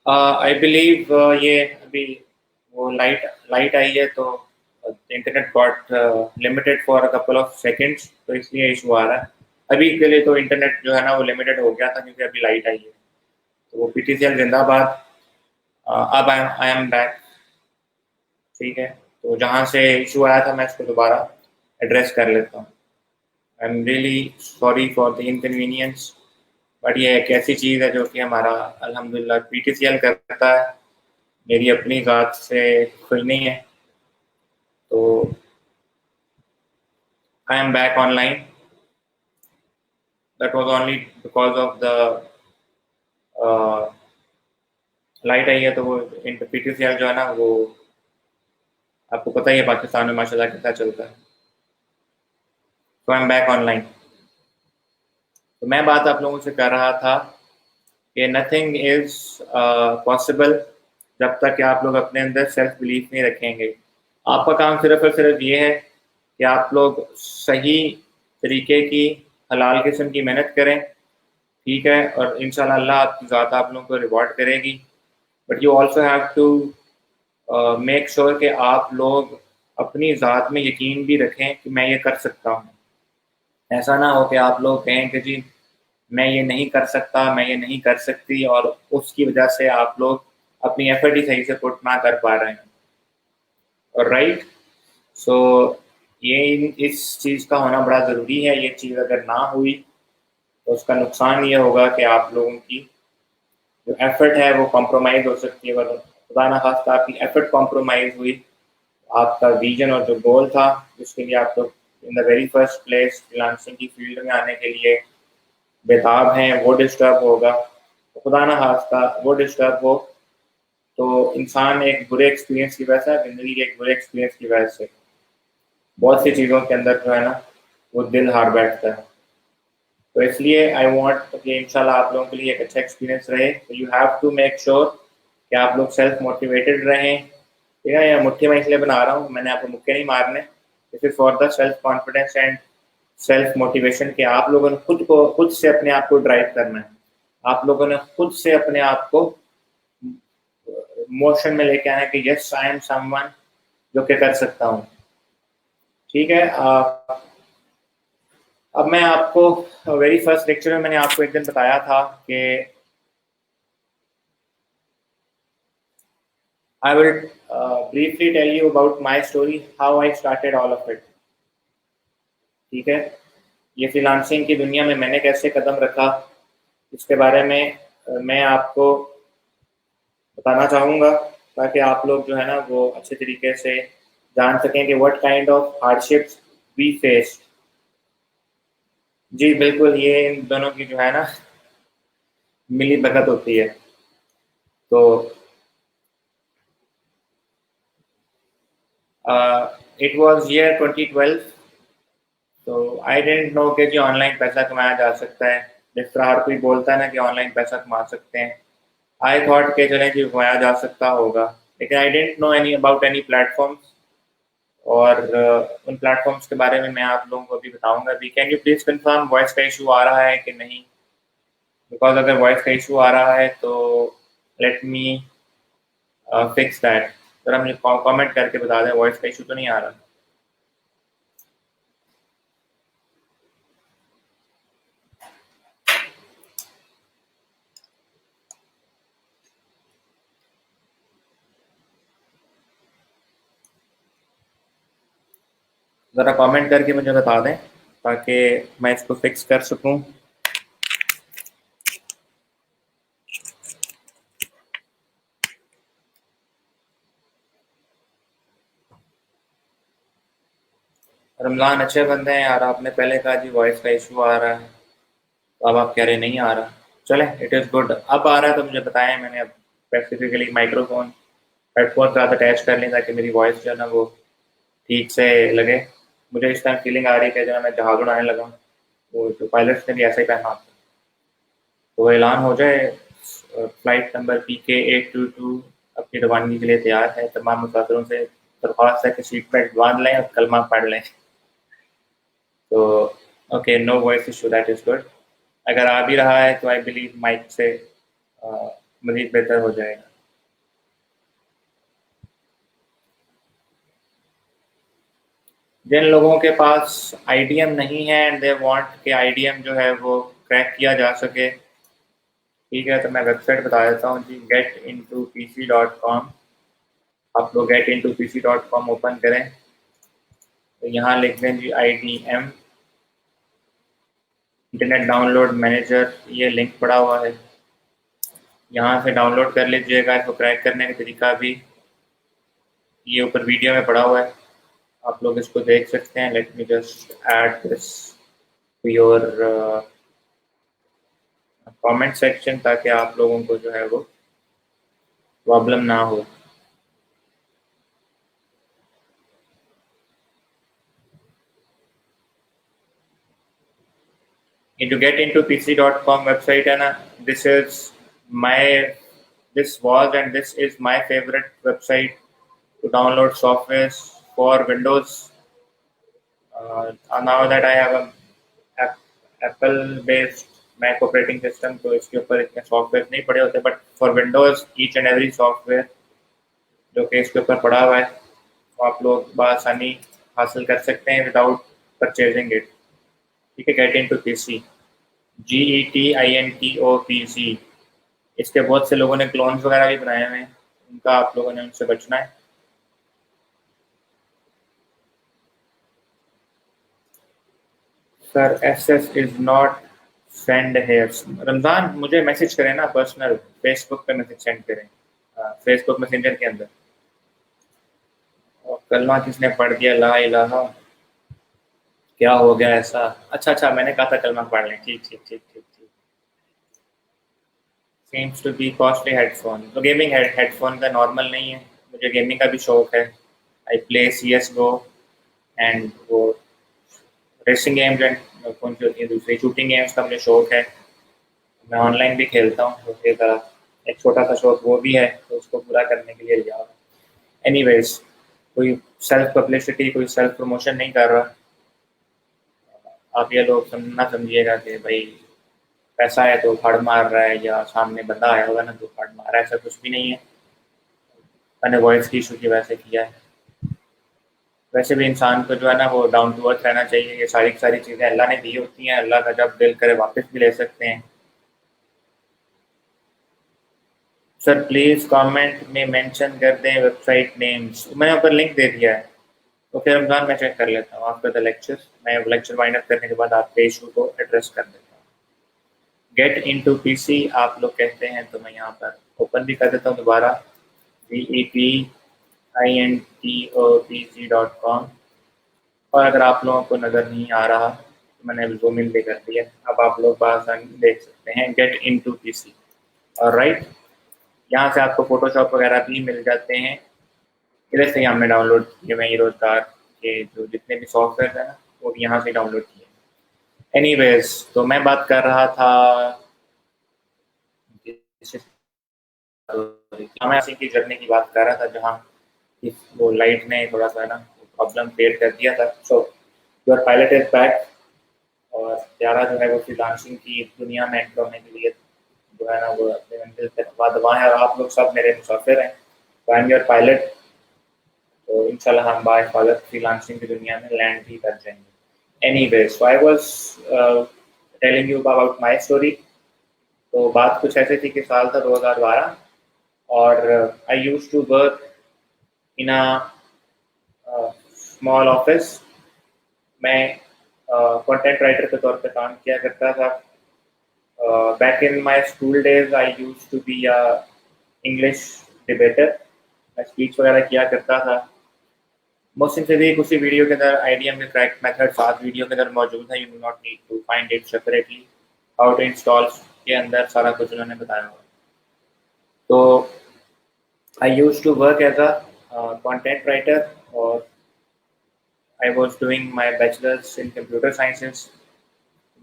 आई बिलीव ये अभी वो लाइट लाइट आई है, तो internet got limited for a couple of seconds, तो इसलिए इशू आ रहा है। अभी के लिए तो इंटरनेट जो है ना वो लिमिटेड हो गया था, क्योंकि अभी लाइट आई है। तो वो पीटीसीएल जिंदाबाद। अब आई एम बैक। ठीक है, तो जहाँ से इशू आया था मैं इसको दोबारा एड्रेस कर लेता हूँ। I am really sorry for the inconvenience, but ये एक ऐसी चीज़ है जो कि हमारा अल्हम्दुलिल्लाह पीटीसीएल करता है, मेरी अपनी ज़ात से खुल नहीं है। तो I am back online. That was only because of the light आई है, तो वो पीटीसीएल जो है ना वो आपको पता ही है पाकिस्तान में माशाल्लाह कितना चलता है। तो आई एम बैक ऑनलाइन। तो मैं बात आप लोगों से कर रहा था कि नथिंग इज पॉसिबल जब तक कि आप लोग अपने अंदर सेल्फ बिलीफ नहीं रखेंगे। आपका काम सिर्फ और सिर्फ ये है कि आप लोग सही तरीके की हलाल किस्म की मेहनत करें, ठीक है, और इंशाल्लाह अल्लाह आपकी ज़ात आप लोगों को रिवॉर्ड करेगी। But you also have to make sure कि आप लोग अपनी ज़ात में यकीन भी रखें कि मैं ये कर सकता हूँ। ऐसा ना हो कि आप लोग कहें कि जी मैं ये नहीं कर सकता, मैं ये नहीं कर सकती, और उसकी वजह से आप लोग अपनी एफर्ट ही सही से पुट ना कर पा रहे हैं। और राइट, सो ये इस चीज़ का होना बड़ा ज़रूरी है। ये चीज़ अगर ना हुई तो उसका नुकसान ये होगा कि आप लोगों की जो एफर्ट है वो कॉम्प्रोमाइज़ हो सकती है। अगर खुदा ना खास्ता आपकी एफर्ट कॉम्प्रोमाइज़ हुई, आपका विजन और जो गोल था जिसके लिए आप लोग इन the very first place freelancing की फील्ड में आने के लिए बेताब हैं, वो डिस्टर्ब होगा। तो खुदा ना खास्ता वो डिस्टर्ब हो, तो इंसान एक बुरे एक्सपीरियंस की वजह से, ज़िंदगी के एक बुरे एक्सपीरियंस की वजह से बहुत सी चीज़ों के अंदर जो है ना वो दिल हार बैठता है। तो इसलिए आई वांट कि इंशाल्लाह आप लोगों के लिए एक अच्छा एक्सपीरियंस रहे। तो you have to make sure कि आप लोग सेल्फ मोटिवेटेड रहें। ठीक है, या मुट्ठी मैं इसलिए बना रहा हूँ, मैंने आपको मुक्के नहीं मारने। This is for the self confidence and self motivation, कि आप लोगों ने खुद से अपने आप को ड्राइव करना है। आप लोगों ने खुद से अपने आप को मोशन में लेके आना है कि यस आई एम समवन जो कि कर सकता हूँ। ठीक है, अब मैं आपको वेरी फर्स्ट लेक्चर में मैंने आपको एक दिन बताया था कि I will briefly tell you about my story, how I started all of it. ठीक है, ये फ्रीलांसिंग की दुनिया में मैंने कैसे कदम रखा, इसके बारे में मैं आपको बताना चाहूँगा, ताकि आप लोग जो है ना वो अच्छे तरीके से जान सकें कि what kind of hardships we face. जी बिल्कुल, ये इन दोनों की जो है ना मिली भगत होती है। तो इट वाज ईयर 2012। तो आई डेंट नो कि जी ऑनलाइन पैसा कमाया जा सकता है, जिस तरह हर कोई बोलता है ना कि ऑनलाइन पैसा कमा सकते हैं। आई थॉट के चलें कि कमाया जा सकता होगा, लेकिन I don't know any about any platforms. और उन प्लेटफॉर्म्स के बारे में मैं आप लोगों को अभी बताऊंगा। अभी can you please confirm voice का इशू आ रहा है कि नहीं? बिकॉज अगर वॉइस का इशू आ रहा है तो लेट मी फिक्स दैट। जरा मुझे कमेंट करके बता दें वॉइस का इशू तो नहीं आ रहा। ज़रा कमेंट करके मुझे बता दें ताकि मैं इसको फिक्स कर सकूं। रमज़ान अच्छे बंदे हैं यार, आपने पहले कहा जी वॉइस का इशू आ रहा है, तो अब आप कह रहे नहीं आ रहा। चले, इट इज़ गुड। अब आ रहा है तो मुझे बताएं, मैंने अब स्पेसिफिकली माइक्रोफोन हेडफोन साथ अटैच कर लें ताकि मेरी वॉइस जो है ना वो ठीक से लगे। मुझे इस टाइम फीलिंग आ रही है कि जो है मैं जहाज उड़ाने लगा हूँ। वो जो पायलट्स ने भी ऐसा ही पहना होता है। तो वो ऐलान हो जाए, फ्लाइट नंबर PK822 अपनी रवानगी के लिए तैयार है। तमाम मुसाफिरों से दरख्वास्त है कि सीट बेल्ट बांध लें और कलमा पढ़ लें। तो okay, no voice issue, that is good. अगर आ भी रहा है तो आई बिलीव माइक से मज़ीद बेहतर हो जाएगा। जिन लोगों के पास IDM नहीं है एंड दे वांट कि IDM जो है वो क्रैक किया जा सके, ठीक है, तो मैं वेबसाइट बता देता हूँ जी, getintopc.com। आप लोग getintopc.com ओपन करें तो यहाँ लिख दें जी IDM, इंटरनेट डाउनलोड मैनेजर, ये लिंक पड़ा हुआ है, यहाँ से डाउनलोड कर लीजिएगा। इसको क्रैक करने का तरीका भी ये ऊपर वीडियो में पड़ा हुआ है, आप लोग इसको देख सकते हैं। Let me just add this to your comment section ताकि आप लोगों को जो है वो प्रॉब्लम ना हो। into getintopc.com वेबसाइट है ना, this is my this was and this is my favorite website to download software for Windows. Now that I have a Apple based Mac operating system, तो इसके ऊपर इतने सॉफ्टवेयर नहीं पड़े होते, but for Windows each and every software जो कि इसके ऊपर पड़ा हुआ है वो आप लोग बआसानी हासिल कर सकते हैं विदाउट परचेजिंग इट। ठीक है, गेट इन टू पीसी, GETINTOPC। इसके बहुत से लोगों ने क्लोन्स वगैरह भी बनाए हुए हैं, उनका आप लोगों ने उनसे बचना है। Sir SS is not send here. Ramzan मुझे मैसेज करें ना पर्सनल, फेसबुक पे मैसेज सेंड करें, फेसबुक मैसेंजर के अंदर। और कलमा किसने पढ़ दिया, ला इलाहा, क्या हो गया ऐसा? अच्छा अच्छा, मैंने कहा था कलमा पढ़ लें, ठीक ठीक ठीक ठीक ठीक। Seems to be costly headphone, तो गेमिंग हेडफोन का नॉर्मल नहीं है, मुझे गेमिंग का भी शौक है। आई प्ले CSGO एंड वो रेसिंग गेम्स एंड कौन सी होती है दूसरी शूटिंग गेम्स का मुझे शौक है। मैं ऑनलाइन भी खेलता हूँ, तो तरह एक छोटा सा शौक वो भी है, तो उसको पूरा करने के लिए लिया हुआ। एनीवेज, कोई सेल्फ पब्लिसिटी, कोई सेल्फ प्रमोशन नहीं कर रहा। आप ये लोग ना समझिएगा कि भाई पैसा है तो फड़ मार रहा है, या सामने बंदा आया होगा ना तो फड़ मार रहा है, ऐसा कुछ भी नहीं है। मैंने वॉइस की इशू की वजह से किया है। वैसे भी इंसान को जो है ना वो डाउन टू अर्थ रहना चाहिए। ये सारी सारी चीज़ें अल्लाह ने दी होती हैं, अल्लाह का जब दिल करे वापस भी ले सकते हैं। सर प्लीज़ कमेंट में मेंशन कर दें वेबसाइट नेम्स, मैंने ऊपर लिंक दे दिया है। तो फिर रमज़ान मैं चेक कर लेता हूँ आफ्टर द लेक्चर, मैं लेक्चर वाइंड अप करने के बाद आपके इशू को एड्रेस कर देता हूँ। गेट इन टू PC आप लोग कहते हैं तो मैं यहाँ पर ओपन भी कर देता हूँ दोबारा, GETINTOPC.com। और अगर आप लोगों को नज़र नहीं आ रहा तो मैंने ज़ूम इन भी कर दिया, अब आप लोग बआसानी देख सकते हैं गेट इन टू PC। और राइट, यहाँ से आपको फोटोशॉप वगैरह भी मिल जाते हैं, इधर से ही हमने डाउनलोड किए हुए रोजगार के जो जितने भी सॉफ्टवेयर हैं ना वो भी यहाँ से डाउनलोड किए। एनीवेज, तो मैं बात कर रहा था मैं की जर्नी की बात कर रहा था, जहाँ वो लाइट ने थोड़ा सा ना प्रॉब्लम क्रिएट कर दिया था। So your pilot is back, और प्यारा जो है वो फ्रीलांसिंग की दुनिया में एंटर होने के लिए जो है ना वो अपने मंजिल तक वादवा है, और आप लोग सब मेरे मुसाफिर हैं। तो आई एम योर पायलट, तो इंशाल्लाह हम बाहिफाजत फ्रीलांसिंग की दुनिया में लैंड भी कर जाएंगे। Anyways, so I was telling you about my story. तो बात कुछ ऐसे थी कि साल था 2012, और I used to work in a small office. मैं कंटेंट राइटर के तौर पे काम किया करता था। Back in my school days I used to be a English debater, मैं स्पीच वगैरह किया करता था। मोहसिन सिद्दीक उसी वीडियो के अंदर IDM के क्रैक मेथड 7 वीडियो के अंदर मौजूद है, you do not need to find it separately. How to install के अंदर सारा कुछ उन्होंने बताया हुआ। तो I used to work as a content writer, और I was doing my bachelor's in computer sciences.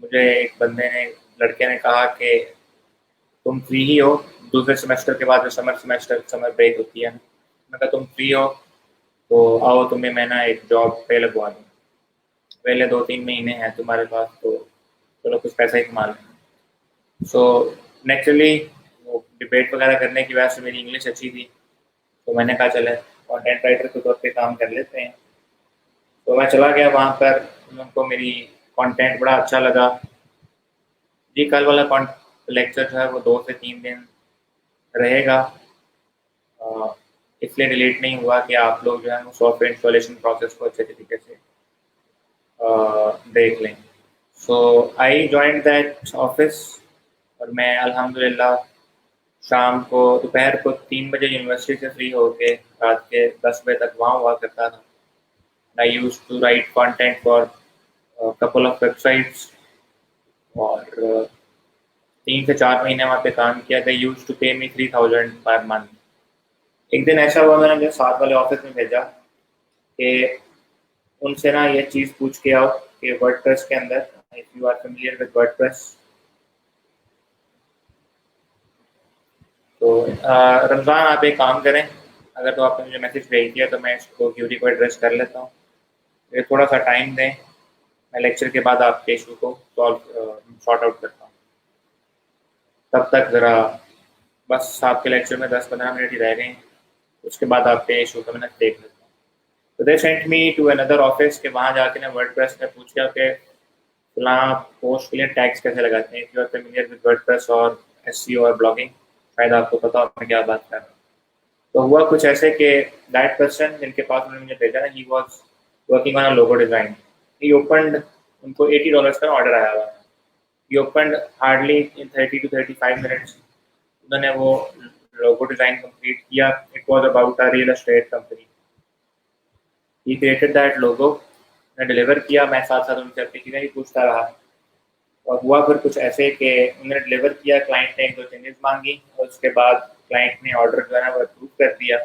मुझे एक बंदे ने, लड़के ने कहा कि तुम फ्री ही हो, दूसरे सेमेस्टर के बाद जो समर ब्रेक होती है, मैं कहा तुम फ्री हो तो आओ तुम्हें मैं ना एक जॉब पे लगवा दूँ, पहले 2-3 महीने हैं तुम्हारे पास तो चलो कुछ पैसा ही कमा लें। सो नेचुरली वो डिबेट वगैरह करने की वजह से मेरी इंग्लिश अच्छी थी, तो मैंने कहा चले कंटेंट राइटर के तौर पे काम कर लेते हैं। तो मैं चला गया वहाँ पर, उनको मेरी कंटेंट बड़ा अच्छा लगा। जी कल वाला लेक्चर जो है वो 2 से 3 दिन रहेगा, इसलिए डिलीट नहीं हुआ कि आप लोग जो है वो सॉफ्टवेयर इंस्टॉलेशन प्रोसेस को अच्छे तरीके से देख लें। सो आई जॉइंड दैट ऑफिस, और मैं अल्हम्दुलिल्लाह शाम को दोपहर को 3 बजे यूनिवर्सिटी से फ्री होके रात के 10 बजे तक वहाँ हुआ करता था। I use to write content for couple of websites, और 3 से 4 महीने वहाँ पे काम किया। दे यूज टू पे मी 3000 पर मंथ। एक दिन ऐसा हुआ, मैंने जो साथ वाले ऑफिस में भेजा कि उनसे ना ये चीज़ पूछ के आओ कि वर्डप्रेस के अंदर, if you are familiar with WordPress, तो रमज़ान आप एक काम करें, अगर तो आपने मुझे मैसेज भेज दिया तो मैं इसको क्यूरी को एड्रेस कर लेता हूँ। मुझे थोड़ा सा टाइम दें, मैं लेक्चर के बाद आपके इशू को सॉर्ट आउट करता हूँ। तब तक ज़रा बस आपके लेक्चर में 10-15 मिनट ही रह गए हैं, उसके बाद आपके इशू को मैंने देख लेता हूँ। तो they sent me to another office के वहाँ जाके ना वर्डप्रेस में पूछ लिया कि फलां पोस्ट के लिए टैग्स कैसे लगाते हैं। If you are familiar with WordPress और एसईओ और ब्लॉगिंग, शायद आपको पता हो मैं क्या बात कर रहा हूँ। तो हुआ कुछ ऐसे कि दैट पर्सन जिनके पास उन्होंने मुझे भेजा ना, he was working on a logo design. He opened, उनको $80 का ऑर्डर आया हुआ था। He opened hardly in 30 to 35 minutes उन्होंने वो लोगो डिज़ाइन कंप्लीट किया। It was about a real estate company. He created that logo, मैं डिलीवर किया, मैं साथ साथ उनसे अपनी चीज़ें भी पूछता रहा। और हुआ फिर कुछ ऐसे कि उन्होंने डिलीवर किया, क्लाइंट ने 1-2 चेंजेस मांगी, और उसके बाद क्लाइंट ने ऑर्डर जो है ना वो अप्रूव कर दिया,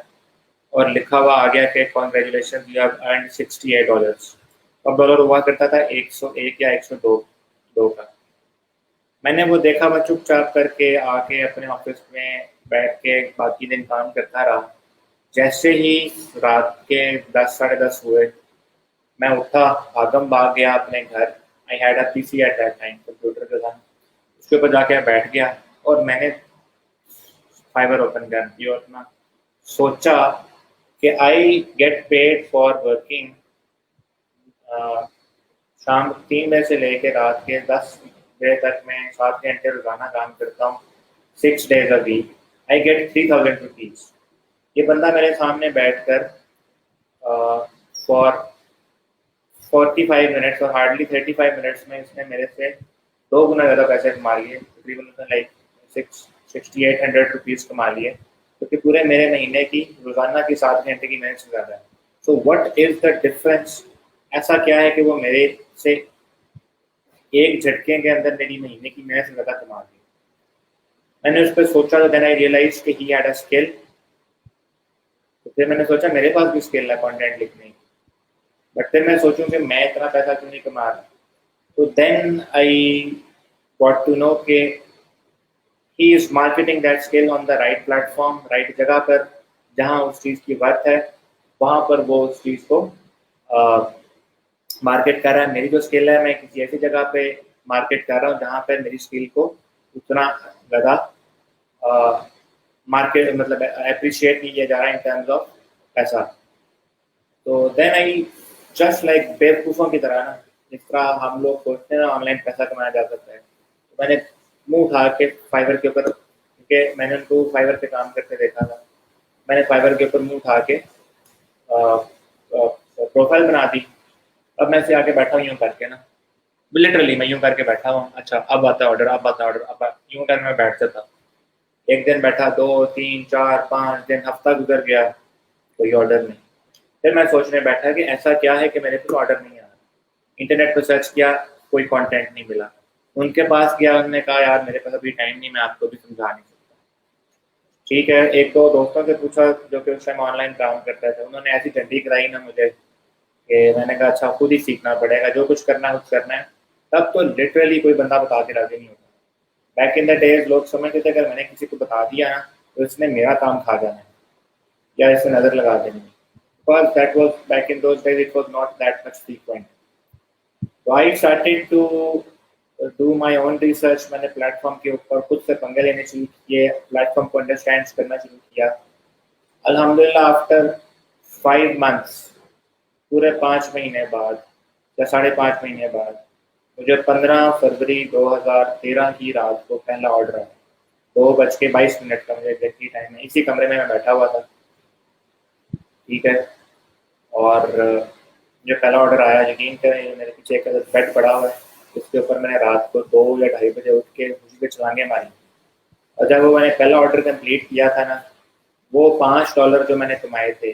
और लिखा हुआ आ गया कि कॉन्ग्रेचुलेशन यू हैव अर्नड $68। अब डॉलर हुआ करता था 101 या 102 का। मैंने वो देखा, मैं चुपचाप करके आके अपने ऑफिस में बैठ के बाकी दिन काम करता रहा। जैसे ही रात के 10-10:30 हुए, मैं उठा, भागम भाग गया अपने घर। I had a PC at that time, computer जो था उसके ऊपर जाके बैठ गया, और मैंने फाइबर ओपन कर दी और अपना सोचा कि I get paid for working शाम 3 बजे से लेकर रात के 10 बजे तक। मैं 7 घंटे रोजाना काम करता हूँ, 6 days a week। I get ₹3000। ये बंदा मेरे सामने बैठकर फॉर 45 मिनट्स और हार्डली 35 मिनट्स में इसने मेरे से 2 गुना ज़्यादा पैसे कमा लिए, तकरीबन लाइक 6,800 कमा लिए, क्योंकि पूरे मेरे महीने की रोजाना की 7 घंटे की मेहनत से ज़्यादा है। So what is the difference? ऐसा क्या है कि वो मेरे से एक झटके के अंदर मेरी महीने की मेहनत से ज़्यादा कमा ली? मैंने उस पर सोचा, तो देन आई रियलाइज कि ही हैड अ स्किल। तो फिर मैंने सोचा मेरे पास भी स्किल है कंटेंट लिखने की, बट फिर मैं सोचूं कि मैं इतना पैसा क्यों नहीं कमा रहा। तो then I got to know कि he is marketing that skill on the right platform, right जगह पर, जहाँ उस चीज़ की वर्थ है वहाँ पर वो उस चीज़ को मार्केट कर रहा है। मेरी जो स्किल है मैं किसी ऐसी जगह पे मार्केट कर रहा हूँ जहाँ पर मेरी स्किल को उतना ज़्यादा मार्केट मतलब अप्रिशिएट नहीं किया जा रहा है इन टर्म्स ऑफ पैसा। तो देन आई जस्ट लाइक बेवकूफ़ों की तरह ना, जिस तरह हम लोग सोचते हैं ना ऑनलाइन पैसा कमाया जा सकता है, तो मैंने मुंह उठा के फाइवर के ऊपर, क्योंकि मैंने उनको फाइवर पे काम करते देखा था, मैंने फाइवर के ऊपर मुंह उठा के प्रोफाइल बना दी। अब मैं से आके बैठा हूँ यूँ करके ना, लिटरली मैं यूँ करके बैठा हूँ। अच्छा अब आता है ऑर्डर, अब आता है ऑर्डर, अब यूँ करके मैं बैठ जाता। एक दिन बैठा, 2 3 4 5 दिन, हफ्ता गुजर गया, कोई ऑर्डर नहीं। फिर मैं सोचने बैठा कि ऐसा क्या है कि मेरे पास ऑर्डर नहीं आ रहा। इंटरनेट पर सर्च किया, कोई कंटेंट नहीं मिला। उनके पास गया, उन्होंने कहा यार मेरे पास अभी टाइम नहीं, मैं आपको भी समझा नहीं सकता। ठीक है, एक दो दोस्तों से पूछा जो कि उस टाइम ऑनलाइन काम करते थे, उन्होंने ऐसी झंडी कराई ना मुझे कि मैंने कहा अच्छा खुद ही सीखना पड़ेगा, जो कुछ करना है खुद करना है। तब तो लिटरली कोई बंदा बता के राजी नहीं होता। बैक इन द डेज लोग समझते थे अगर मैंने किसी को बता दिया ना तो इसने मेरा काम खा जाना है या इसे नज़र लगा देनी है। Because that was back in those days, it was not that much frequent. So I started to do my own research, मैंने प्लेटफॉर्म के ऊपर खुद से पंगे लेने शुरू किए, प्लेटफॉर्म को अंडरस्टैंड करना शुरू किया। अल्हम्दुलिल्लाह आफ्टर 5 मंथ्स, पूरे 5 महीने बाद या 5.5 महीने बाद, मुझे 15 फरवरी 2013 की रात को पहला ऑर्डर आया। 2:22 का मुझे एग्जैक्टली टाइम है, इसी कमरे में मैं बैठा हुआ था, ठीक है। और जो पहला ऑर्डर आया, यकीन करें मेरे पीछे एक बेड पड़ा हुआ है, उसके ऊपर मैंने रात को 2 या 2:30 बजे उठ के खुशी पे छलांगे मारी। और जब वो मैंने पहला ऑर्डर कंप्लीट किया था ना, वो $5 जो मैंने कमाए थे,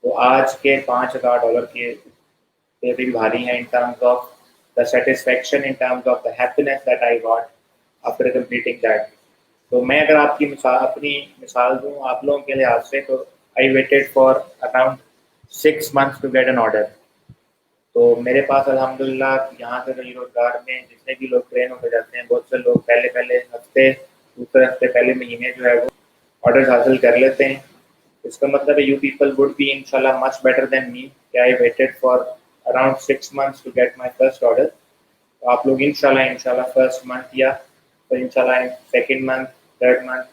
वो आज के $5,000 के भी भारी हैं, इन terms of the satisfaction, in terms of the happiness that I got after completing that. तो मैं अगर आपकी मिसाल, अपनी मिसाल दूँ आप लोगों के लिहाज से, तो I waited for around 6 months to get an order. तो मेरे पास अल्हम्दुलिल्लाह यहाँ से रोजगार में जितने भी लोग ट्रेन होकर जाते हैं, बहुत से लोग पहले पहले हफ्ते, दूसरे हफ्ते, पहले महीने जो है वो ऑर्डर्स हासिल कर लेते हैं। इसका मतलब है यू पीपल वुड बी इंशाल्लाह मच बेटर देन मी, कि I waited for around 6 months to get my first order. तो आप लोग इंशाल्लाह फर्स्ट मंथ या तो इंशाल्लाह सेकेंड मंथ, थर्ड मंथ,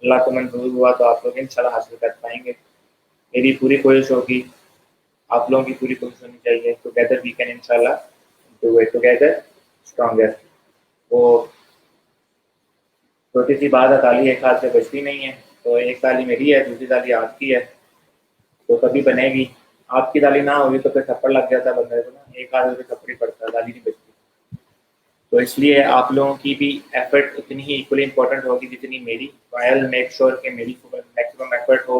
अल्लाह को मंजूर हुआ तो आप लोग इंशाल्लाह हासिल कर पाएंगे। मेरी पूरी कोशिश होगी, आप लोगों की पूरी कोशिश होनी चाहिए। टुगेदर वी कैन इंशाल्लाह डू इट टुगेदर स्ट्रॉन्गर। वो छोटी सी बात है, ताली एक हाथ से बचती नहीं है, तो एक ताली मेरी है, दूसरी ताली आपकी है, तो कभी बनेगी। आपकी ताली ना होगी तो फिर थप्पड़ लग जाता है बंदे को ना, एक हाथ से थप्पड़ ही पड़ता है, ताली नहीं बचती। तो इसलिए आप लोगों की भी एफर्ट उतनी ही इक्वली इंपॉर्टेंट होगी जितनी मेरी। आई विल मेक श्योर कि मेरी मैक्सिमम एफर्ट हो,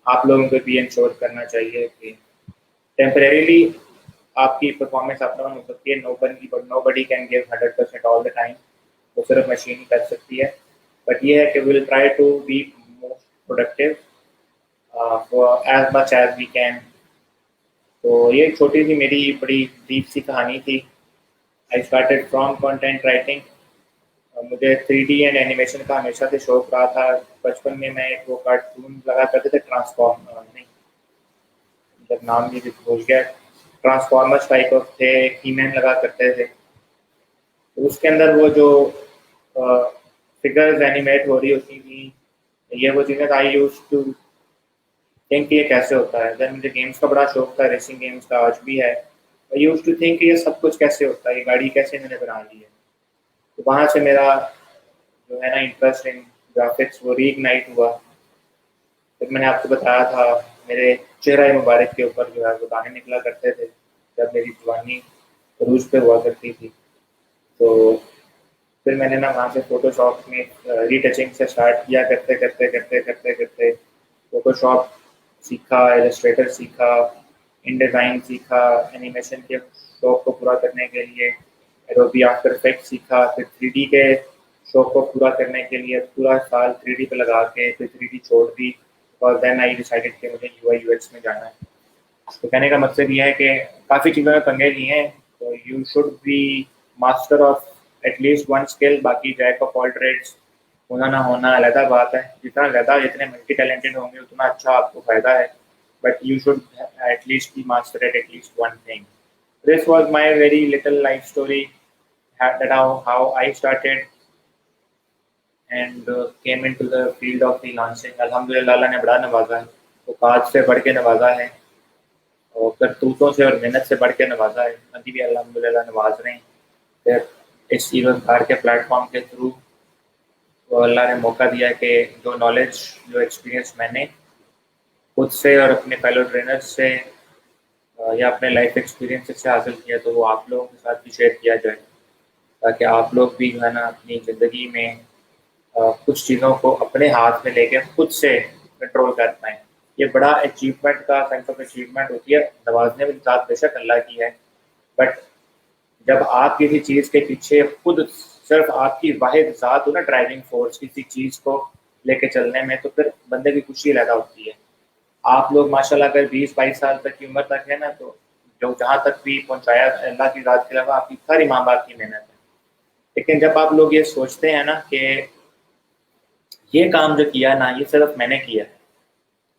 आप लोगों को भी इंश्योर करना चाहिए कि टेम्परेरीली आपकी परफॉर्मेंस अप डाउन हो सकती है। Nobody can give 100% all the time, वो सिर्फ मशीन ही कर सकती है। बट ये है कि will try to be most productive for as much as we can. तो ये छोटी सी मेरी बड़ी डीप सी कहानी थी। I started from content writing. मुझे 3D एंड एनिमेशन का हमेशा से शौक रहा था। बचपन में मैं एक वो कार्टून लगा करते थे, ट्रांसफॉर्म नहीं, जब नाम भी भूल गया, ट्रांसफॉर्मर्स टाइप ऑफ थे, हीमैन लगा करते थे। तो उसके अंदर वो जो फिगर्स एनिमेट हो रही होती थी, ये वो चीज़ें आई यूज टू थिंक ये कैसे होता है। देन मुझे गेम्स का बड़ा शौक था, रेसिंग गेम्स का आज भी है। आई यूज टू थिंक ये सब कुछ कैसे होता है, ये गाड़ी कैसे मैंने बना ली है। तो वहाँ से मेरा जो है ना इंटरेस्ट इन ग्राफिक्स वो रीइग्नाइट हुआ। फिर मैंने आपको बताया था मेरे चेहरा मुबारक के ऊपर जो है वो दाने निकला करते थे जब मेरी जवानी रूज पे हुआ करती थी। तो फिर मैंने ना वहाँ से फ़ोटोशॉप में रीटचिंग से स्टार्ट किया, करते करते करते करते करते फ़ोटोशॉप सीखा, इलस्ट्रेटर सीखा, इन डिज़ाइन सीखा, एनिमेशन के शौक को पूरा करने के लिए एडोबी आफ्टर इफेक्ट्स सीखा। फिर 3D के शौक को पूरा करने के लिए पूरा साल 3D पे लगा के फिर 3D छोड़ दी, और देन आई डिसाइडेड कि मुझे UI UX में जाना है। तो कहने का मकसद ये है कि काफ़ी चीज़ों में पंगे लिए हैं, तो you should be master of at least one skill. बाकी जैक ऑफ ऑल ट्रेड्स होना ना होना अलग बात है। जितना ज़्यादा जितने मल्टी टैलेंटेड होंगे उतना अच्छा आपको फ़ायदा है, but you should at least be master at at least one thing. This was my very little life story that how I started and came into the field of freelancing। अल्हम्दुलिल्लाह अल्लाह ने बड़ा नवाजा है, वो काज से बढ़ के नवाजा है और करतूतों से और मेहनत से बढ़ के नवाजा है। अभी भी अल्हम्दुलिल्लाह नवाज रहे हैं। फिर इस रोजगार के प्लेटफॉर्म के थ्रू तो अल्लाह ने मौका दिया कि जो नॉलेज, जो एक्सपीरियंस मैंने खुद से और अपने फेलो ट्रेनर्स से या अपने लाइफ एक्सपीरियंस से हासिल किया, तो वो आप लोगों के साथ भी शेयर किया जाए, ताकि आप लोग भी जो है ना अपनी ज़िंदगी में कुछ चीज़ों को अपने हाथ में लेके खुद से कंट्रोल कर पाएँ। ये बड़ा अचीवमेंट का सेंस ऑफ अचीवमेंट होती है। नवाजने वाली ज़ात बेशक अल्लाह की है, बट जब आप किसी चीज़ के पीछे खुद सिर्फ आपकी वाहिद ज़ात हो ना, ड्राइविंग फोर्स किसी चीज़ को लेके चलने में, तो फिर बंदे की खुशी अलग होती है। आप लोग माशाल्लाह अगर 20-22 साल तक की उम्र तक है ना, तो जो जहाँ तक भी पहुँचाया अल्लाह की ज़ात के अलावा आपकी सारी माँ बाप की मेहनत है। लेकिन जब आप लोग ये सोचते हैं ना कि ये काम जो किया ना ये सिर्फ मैंने किया,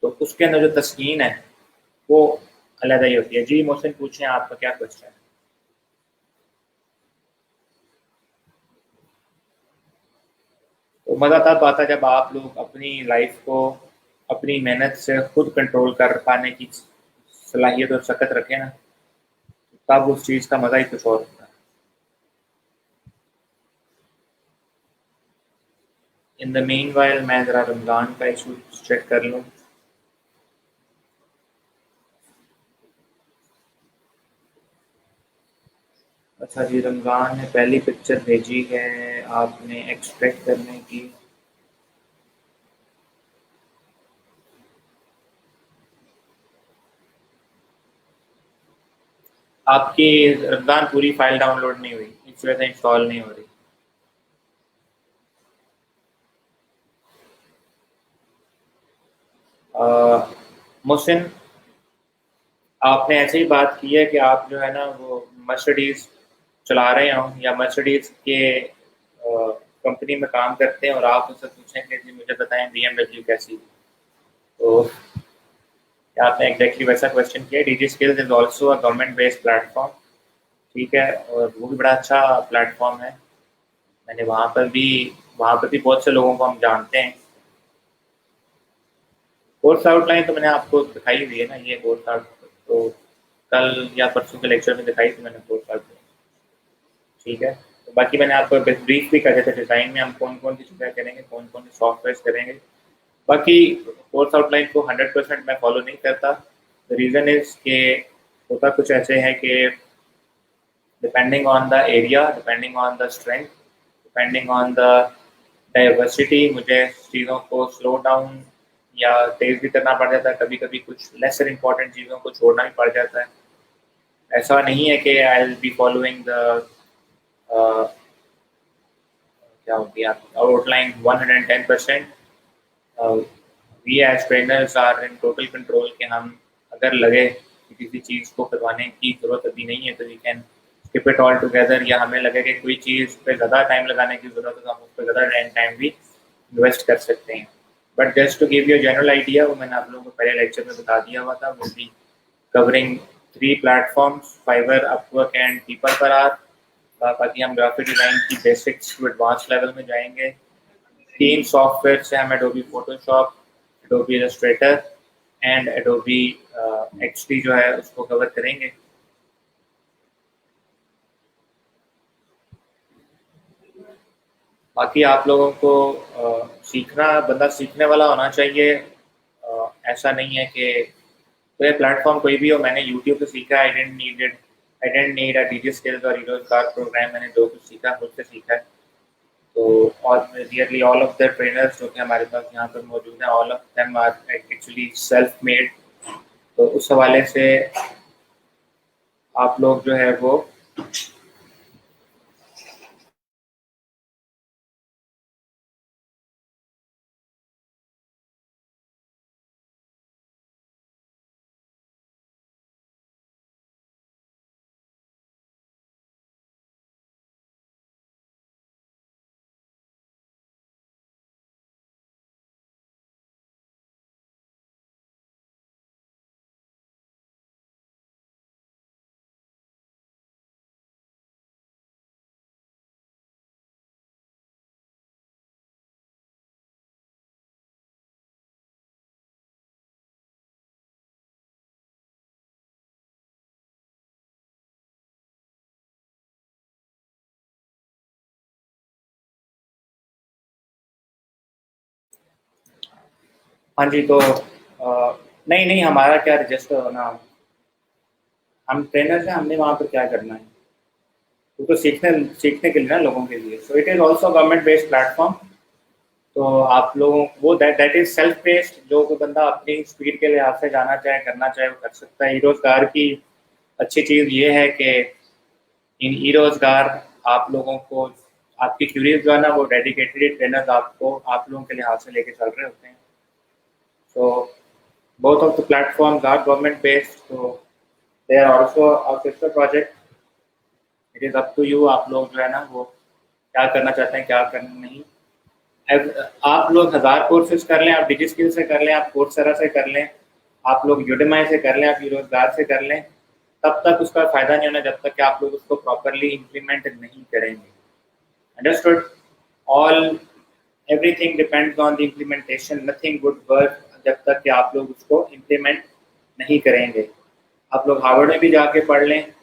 तो उसके अंदर जो तस्कीन है वो अलग ही होती है। जी मोहसिन, पूछें आपका क्या क्वेश्चन है? तो मज़ा तब आता जब आप लोग अपनी लाइफ को अपनी मेहनत से खुद कंट्रोल कर पाने की सलाहियत और सकत रखें ना, तब उस चीज़ का मज़ा ही कुछ और होता है। इन द मीन वाइल मैं ज़रा रमज़ान का इशू चेक कर लूँ। अच्छा जी, रमज़ान ने पहली पिक्चर भेजी है आपने एक्सट्रैक्ट करने की। आपकी रमज़ान पूरी फाइल डाउनलोड नहीं हुई, इस वजह से इंस्टॉल नहीं हो रही। मोहसिन, आपने ऐसे ही बात की है कि आप जो है ना वो मर्सिडीज चला रहे हो या मर्सिडीज के कंपनी में काम करते हैं और आप उससे पूछेंगे कि मुझे बताएं BMW कैसी है। तो आपने एग्जैक्टली वैसा क्वेश्चन किया। DG skills is also a government based platform, ठीक है, और वो भी बड़ा अच्छा प्लेटफॉर्म है। मैंने वहाँ पर भी बहुत से लोगों को हम जानते हैं। कोर्स आउटलाइन तो मैंने आपको दिखाई दी है ना, ये कोर्स आउट तो कल या परसों के लेक्चर में दिखाई थी मैंने कोर्स आउटलाइन, ठीक है। तो बाकी मैंने आपको ब्रीफ भी करे थे डिज़ाइन में हम कौन कौन सी चीज़ें करेंगे, कौन कौन से सॉफ्टवेयर करेंगे। बाकी कोर्स आउटलाइन को 100% मैं फॉलो नहीं करता। द रीज़न इज़ के होता कुछ ऐसे है कि depending on the area, depending on the strength, depending on the diversity, मुझे चीज़ों को स्लो डाउन या तेज़ भी करना पड़ जाता है। कभी कभी कुछ लेसर इंपॉर्टेंट चीज़ों को छोड़ना भी पड़ जाता है। ऐसा नहीं है कि I will be following the क्या होती है आपकी outline 110%। We as trainers are in total control कि हम अगर लगे कि किसी चीज़ को करवाने की ज़रूरत अभी नहीं है तो we can skip it all together, या हमें लगे कि कोई चीज़ पे ज़्यादा टाइम लगाने की ज़रूरत है तो हम उस पर ज़्यादा टाइम भी इन्वेस्ट कर सकते हैं। But just to give you general idea, वो मैंने आप लोगों को पहले लेक्चर में बता दिया हुआ था, वो भी covering 3 platforms, Fiverr, Upwork and people per hour. बाकी हम ग्राफिक डिज़ाइन की बेसिक्स टू एडवांस लेवल में जाएंगे। 3 सॉफ्टवेयर से हम Adobe Photoshop, Adobe Illustrator and Adobe XP जो है उसको कवर करेंगे। बाकी आप लोगों को सीखना, बंदा सीखने वाला होना चाहिए। ऐसा नहीं है कि तो ये प्लेटफॉर्म कोई भी हो, मैंने यूट्यूब से सीखा, आई डेंट नीड अ डीजी स्किल्स और कार प्रोग्राम, मैंने जो कुछ सीखा खुद से सीखा है। तो और nearly all of the trainers जो कि हमारे पास यहाँ पर मौजूद हैं, all of them are actually self made. तो उस हवाले से आप लोग जो है वो हाँ जी। तो नहीं नहीं, हमारा क्या रजिस्टर होना, हम ट्रेनर्स हैं, हमने वहाँ पर क्या करना है, वो तो सीखने सीखने के लिए ना, लोगों के लिए। So it is also government based platform. तो आप लोगों वो दैट इज सेल्फ बेस्ड, जो कोई बंदा अपनी स्पीड के लिहाज से जाना चाहे, करना चाहे, वो कर सकता है। ई रोजगार की अच्छी चीज़ ये है कि इन ई रोजगार आप लोगों को आपकी क्यूरीज जो है ना वो डेडिकेटेड ट्रेनर्स आपको आप लोगों के लिहाज से लेके चल रहे होते हैं। सो both of the platforms are government based, so they are also our sister project. It is up to you, आप लोग जो है ना वो क्या करना चाहते हैं, क्या करना नहीं। आप लोग 1000 कोर्सेज कर लें, आप डिजी स्किल से कर लें, आप कोर्सेरा से कर लें, आप लोग यूडेमाई से कर लें, आप रोजगार से कर लें, तब तक उसका फायदा नहीं होना जब तक कि आप लोग उसको प्रॉपरली इम्प्लीमेंट नहीं करेंगे। Understood? All everything depends on the implementation, nothing would work जब तक कि आप लोग उसको इम्प्लीमेंट नहीं करेंगे। आप लोग हार्वर्ड में भी जाके पढ़ लें,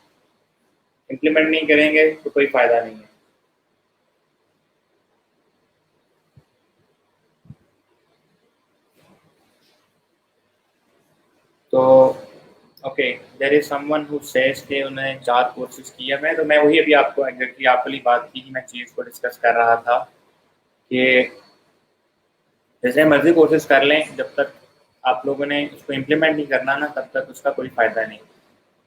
इम्प्लीमेंट नहीं करेंगे तो कोई फायदा नहीं है। तो okay, there is someone who says कि उन्होंने 4 कोर्सेज किए हैं, तो मैं वही अभी आपको एग्जैक्टली आप वाली बात की मैं चीज़ को डिस्कस कर रहा था कि जैसे मर्जी कोर्सेज कर लें, जब तक आप लोगों ने उसको इम्प्लीमेंट नहीं करना ना, तब तक उसका कोई फ़ायदा नहीं।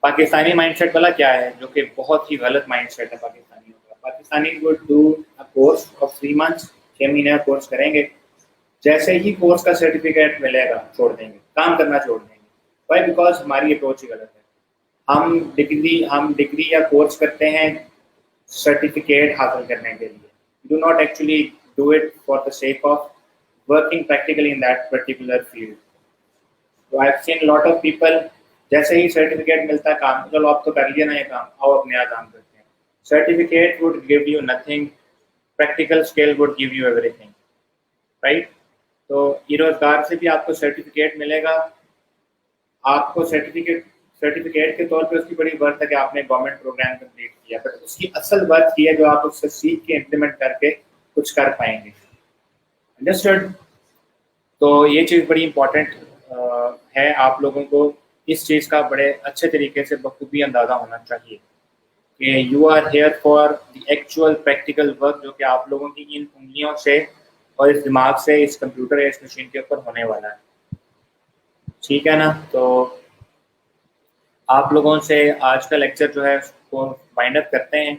पाकिस्तानी माइंडसेट वाला क्या है, जो कि बहुत ही गलत माइंडसेट है पाकिस्तानियों का। Pakistani would do a course of 3 months, 6 महीने का कोर्स करेंगे, जैसे ही कोर्स का सर्टिफिकेट मिलेगा छोड़ देंगे, काम करना छोड़ देंगे। वाई? बिकॉज हमारी अप्रोच ही गलत है। हम डिग्री या कोर्स करते हैं सर्टिफिकेट हासिल करने के लिए, do not actually do it for the sake of working practically in that particular field. तो I have seen lot of people, जैसे ही सर्टिफिकेट मिलता है, काम चलो आप तो कर लिया ना ये काम, आओ अब नया काम करते हैं। Certificate would give you nothing, practical skill would give you everything, right? तो ये रोजगार से भी आपको सर्टिफिकेट मिलेगा, आपको सर्टिफिकेट सर्टिफिकेट के तौर पे उसकी बड़ी वर्थ है कि आपने गवर्नमेंट प्रोग्राम कंप्लीट किया, बट उसकी असल वर्थ ये है जो आप उससे सीख के इम्प्लीमेंट करके कुछ कर पाएंगे। अंडरस्टूड? तो ये चीज़ बड़ी इंपॉर्टेंट है, आप लोगों को इस चीज़ का बड़े अच्छे तरीके से बखूबी अंदाज़ा होना चाहिए कि you are here for the actual practical work, जो कि आप लोगों की इन उंगलियों से और इस दिमाग से इस कंप्यूटर या इस मशीन के ऊपर होने वाला है। ठीक है ना? तो आप लोगों से आज का लेक्चर जो है उसको वाइंड अप करते हैं।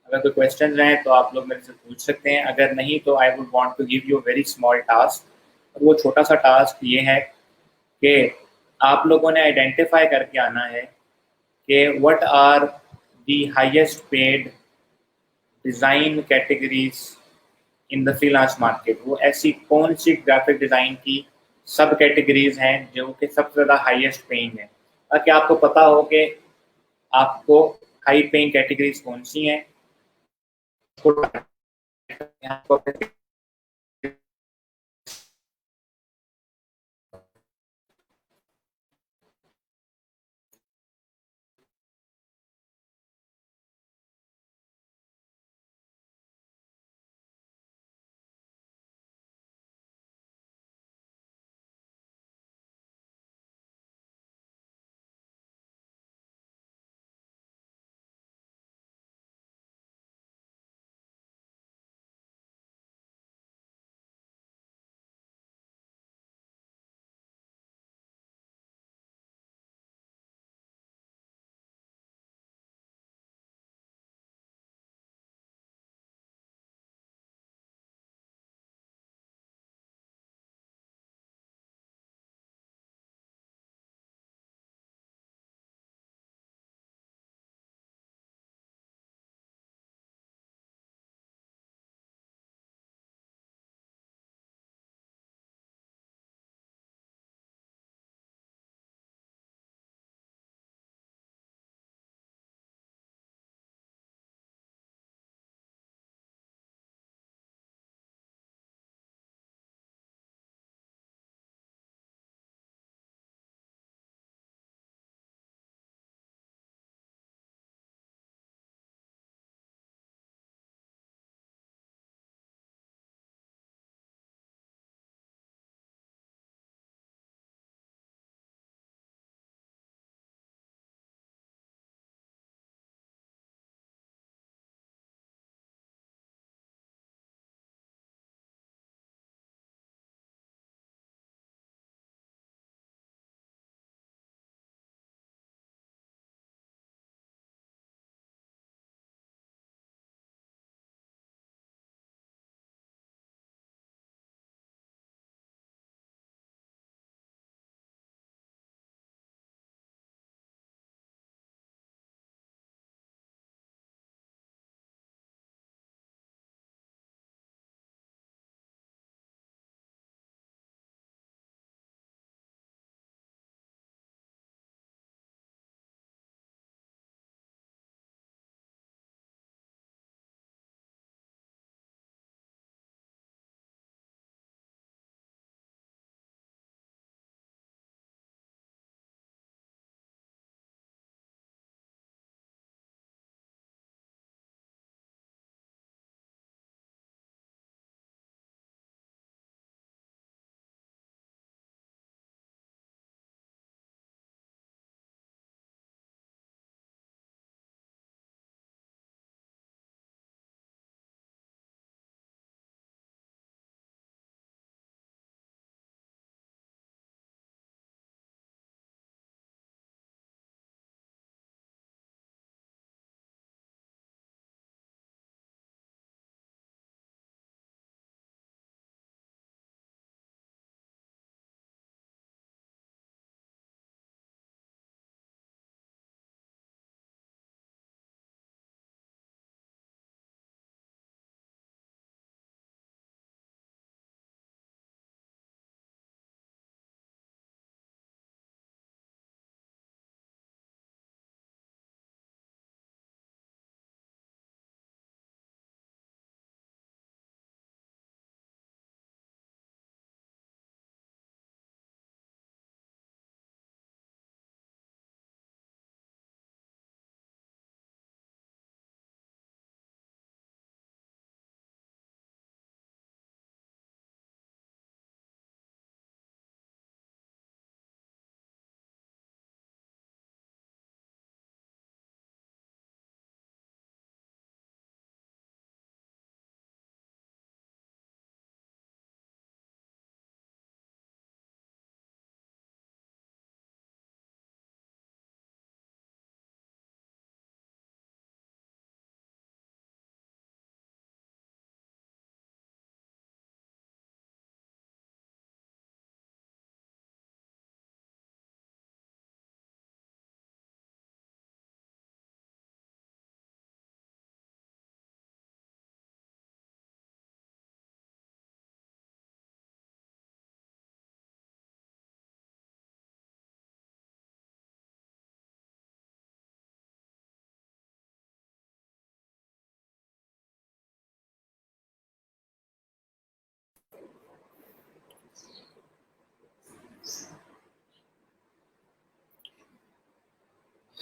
अगर कोई क्वेश्चन हैं तो आप लोग मेरे से पूछ सकते हैं, अगर नहीं तो I would want to give you very small task. और वो छोटा सा टास्क ये है कि आप लोगों ने आइडेंटिफाई करके आना है कि what are the highest paid design categories in the freelance market. वो ऐसी कौन सी ग्राफिक डिज़ाइन की सब कैटेगरीज हैं जो कि सबसे ज़्यादा हाईएस्ट पेइंग है, ताकि आपको पता हो कि आपको हाई पेइंग कैटेगरीज कौन सी हैं।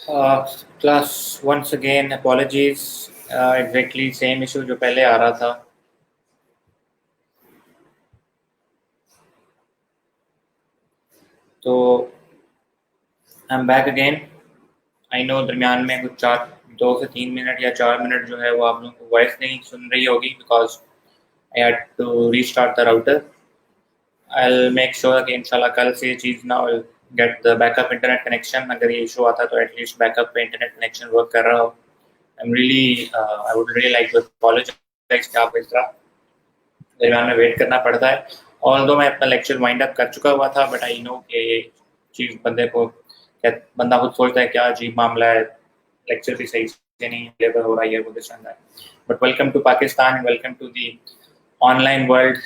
Class once again apologies, exactly same issue जो पहले आ रहा था। तो I am back again. I know दरमियान में कुछ 2 से 3 मिनट या 4 मिनट जो है वो आप लोगों को वॉइस नहीं सुन रही होगी, because I had to restart the router. I'll make sure कि इंशाल्लाह कल से ये चीज़ ना will get the backup internet connection। अगर ये इशू आता तो एटलीस्ट बैकअप पे इंटरनेट कनेक्शन वर्क कर रहा हो। I would really like to apologize कि आपको इस तरह दरमियान में वेट करना पड़ता है। ऑल्दो मैं अपना लेक्चर वाइंड अप कर चुका हुआ था, बट आई नो कि ये चीज़ बंदा खुद सोचता है क्या अजीब मामला है, लेक्चर भी सही से नहीं डिलीवर हो रहा है, वो this and that. But welcome to Pakistan and welcome to the online world,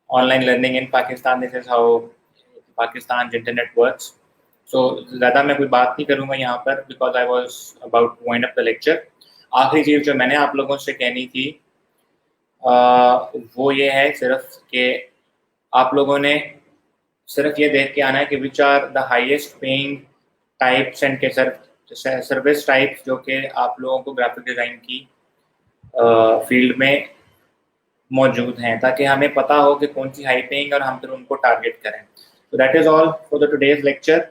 online learning in Pakistan. This is how Pakistan's internet works. So ज़्यादा मैं कोई बात नहीं करूँगा यहाँ पर, because I was about to wind up the lecture. आखिरी चीज़ जो मैंने आप लोगों से कहनी थी वो ये है सिर्फ कि आप लोगों ने सिर्फ ये देख के आना है कि which are the highest paying types and के सर्विस टाइप्स जो कि आप लोगों को ग्राफिक डिज़ाइन की फील्ड में मौजूद हैं, ताकि हमें पता हो कि कौन सी हाई पेइंग और हम फिर उनको टारगेट करें। तो that is all for the today's lecture.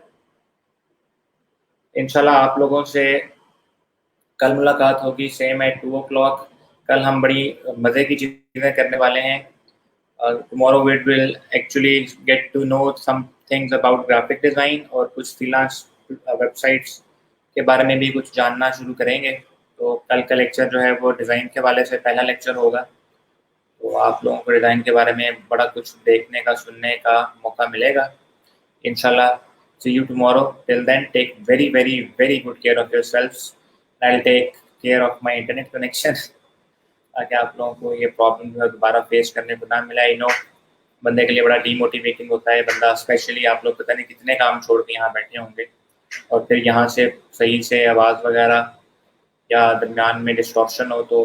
इंशाल्लाह आप लोगों से कल मुलाकात होगी सेम एट 2 o'clock। कल हम बड़ी मज़े की चीज़ें करने वाले हैं। Tomorrow we will actually get to know some things about graphic design और कुछ फ्रीलांस वेबसाइट्स के बारे में भी कुछ जानना शुरू करेंगे। तो कल का लेक्चर जो है वो डिज़ाइन के वाले से पहला लेक्चर होगा। तो आप लोगों को डिज़ाइन के बारे में बड़ा कुछ देखने का, सुनने का मौका मिलेगा इंशाल्लाह। See you tomorrow. Till then, take very, very, very good care of yourselves. I'll take care of my internet connection ताकि आप लोगों को ये प्रॉब्लम जो है दोबारा फेस करने को ना मिले। आई नो बंदे के लिए बड़ा डीमोटिवेटिंग होता है, बंदा स्पेशली आप लोग पता नहीं कितने काम छोड़ के यहाँ बैठे होंगे और फिर यहाँ से सही से आवाज़ वगैरह या दरमियान में डिस्ट्रॉक्शन हो तो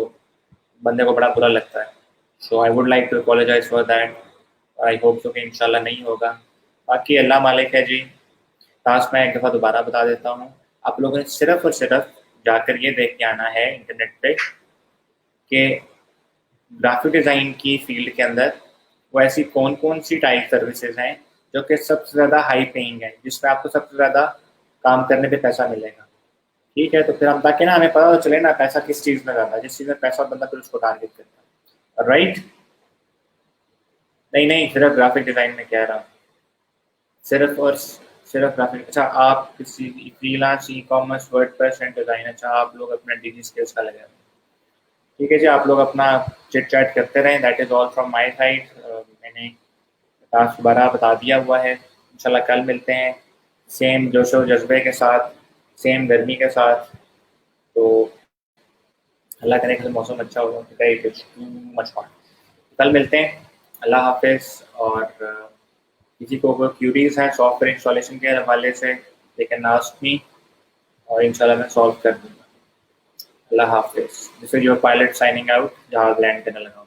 बंदे को बड़ा बुरा लगता है। So I would like to apologise for that. I hope so कि इंशाल्लाह नहीं होगा। बाकी अल्लाह मालिक है जी। टास्क मैं एक दफ़ा दोबारा बता देता हूँ। आप लोगों ने सिर्फ और सिर्फ जाकर ये देख के आना है इंटरनेट पे कि ग्राफिक डिज़ाइन की फील्ड के अंदर वो ऐसी कौन कौन सी टाइप सर्विसेज हैं जो कि सबसे ज़्यादा हाई पेइंग है, जिसमें आपको सबसे ज़्यादा काम करने पे पैसा मिलेगा। ठीक है, तो फिर हम ताकि ना हमें पता तो चले ना पैसा किस चीज़ में ज़्यादा, जिस चीज़ में पैसा बंदा फिर उसको टारगेट करता है। राइट? नहीं, सिर्फ ग्राफिक डिज़ाइन में कह रहा हूँ, सिर्फ और सिर्फ ग्राफिक। अच्छा, आप किसी freelance, e commerce, WordPress and design, अच्छा आप लोग अपना डिजी स्किल्स का लगा। ठीक है जी, आप लोग अपना चिट चैट करते रहें। That is all from my side. मैंने टास्क दोबारा बता दिया हुआ है। इंशाल्लाह कल मिलते हैं सेम जोशो जज्बे के साथ, सेम गर्मी के साथ। तो अल्लाह करे कि मौसम अच्छा होगा, टू मच हॉट। कल मिलते हैं। अल्लाह हाफिज़। और किसी को कोई क्यूरीज हैं सॉफ्टवेयर इंस्टॉलेशन के हवाले से, दे कैन आस्क मी और इंशाल्लाह मैं सॉल्व कर दूँगा। अल्लाह हाफिज़। This is your pilot signing out. जहाज़ लैंड करने लगा।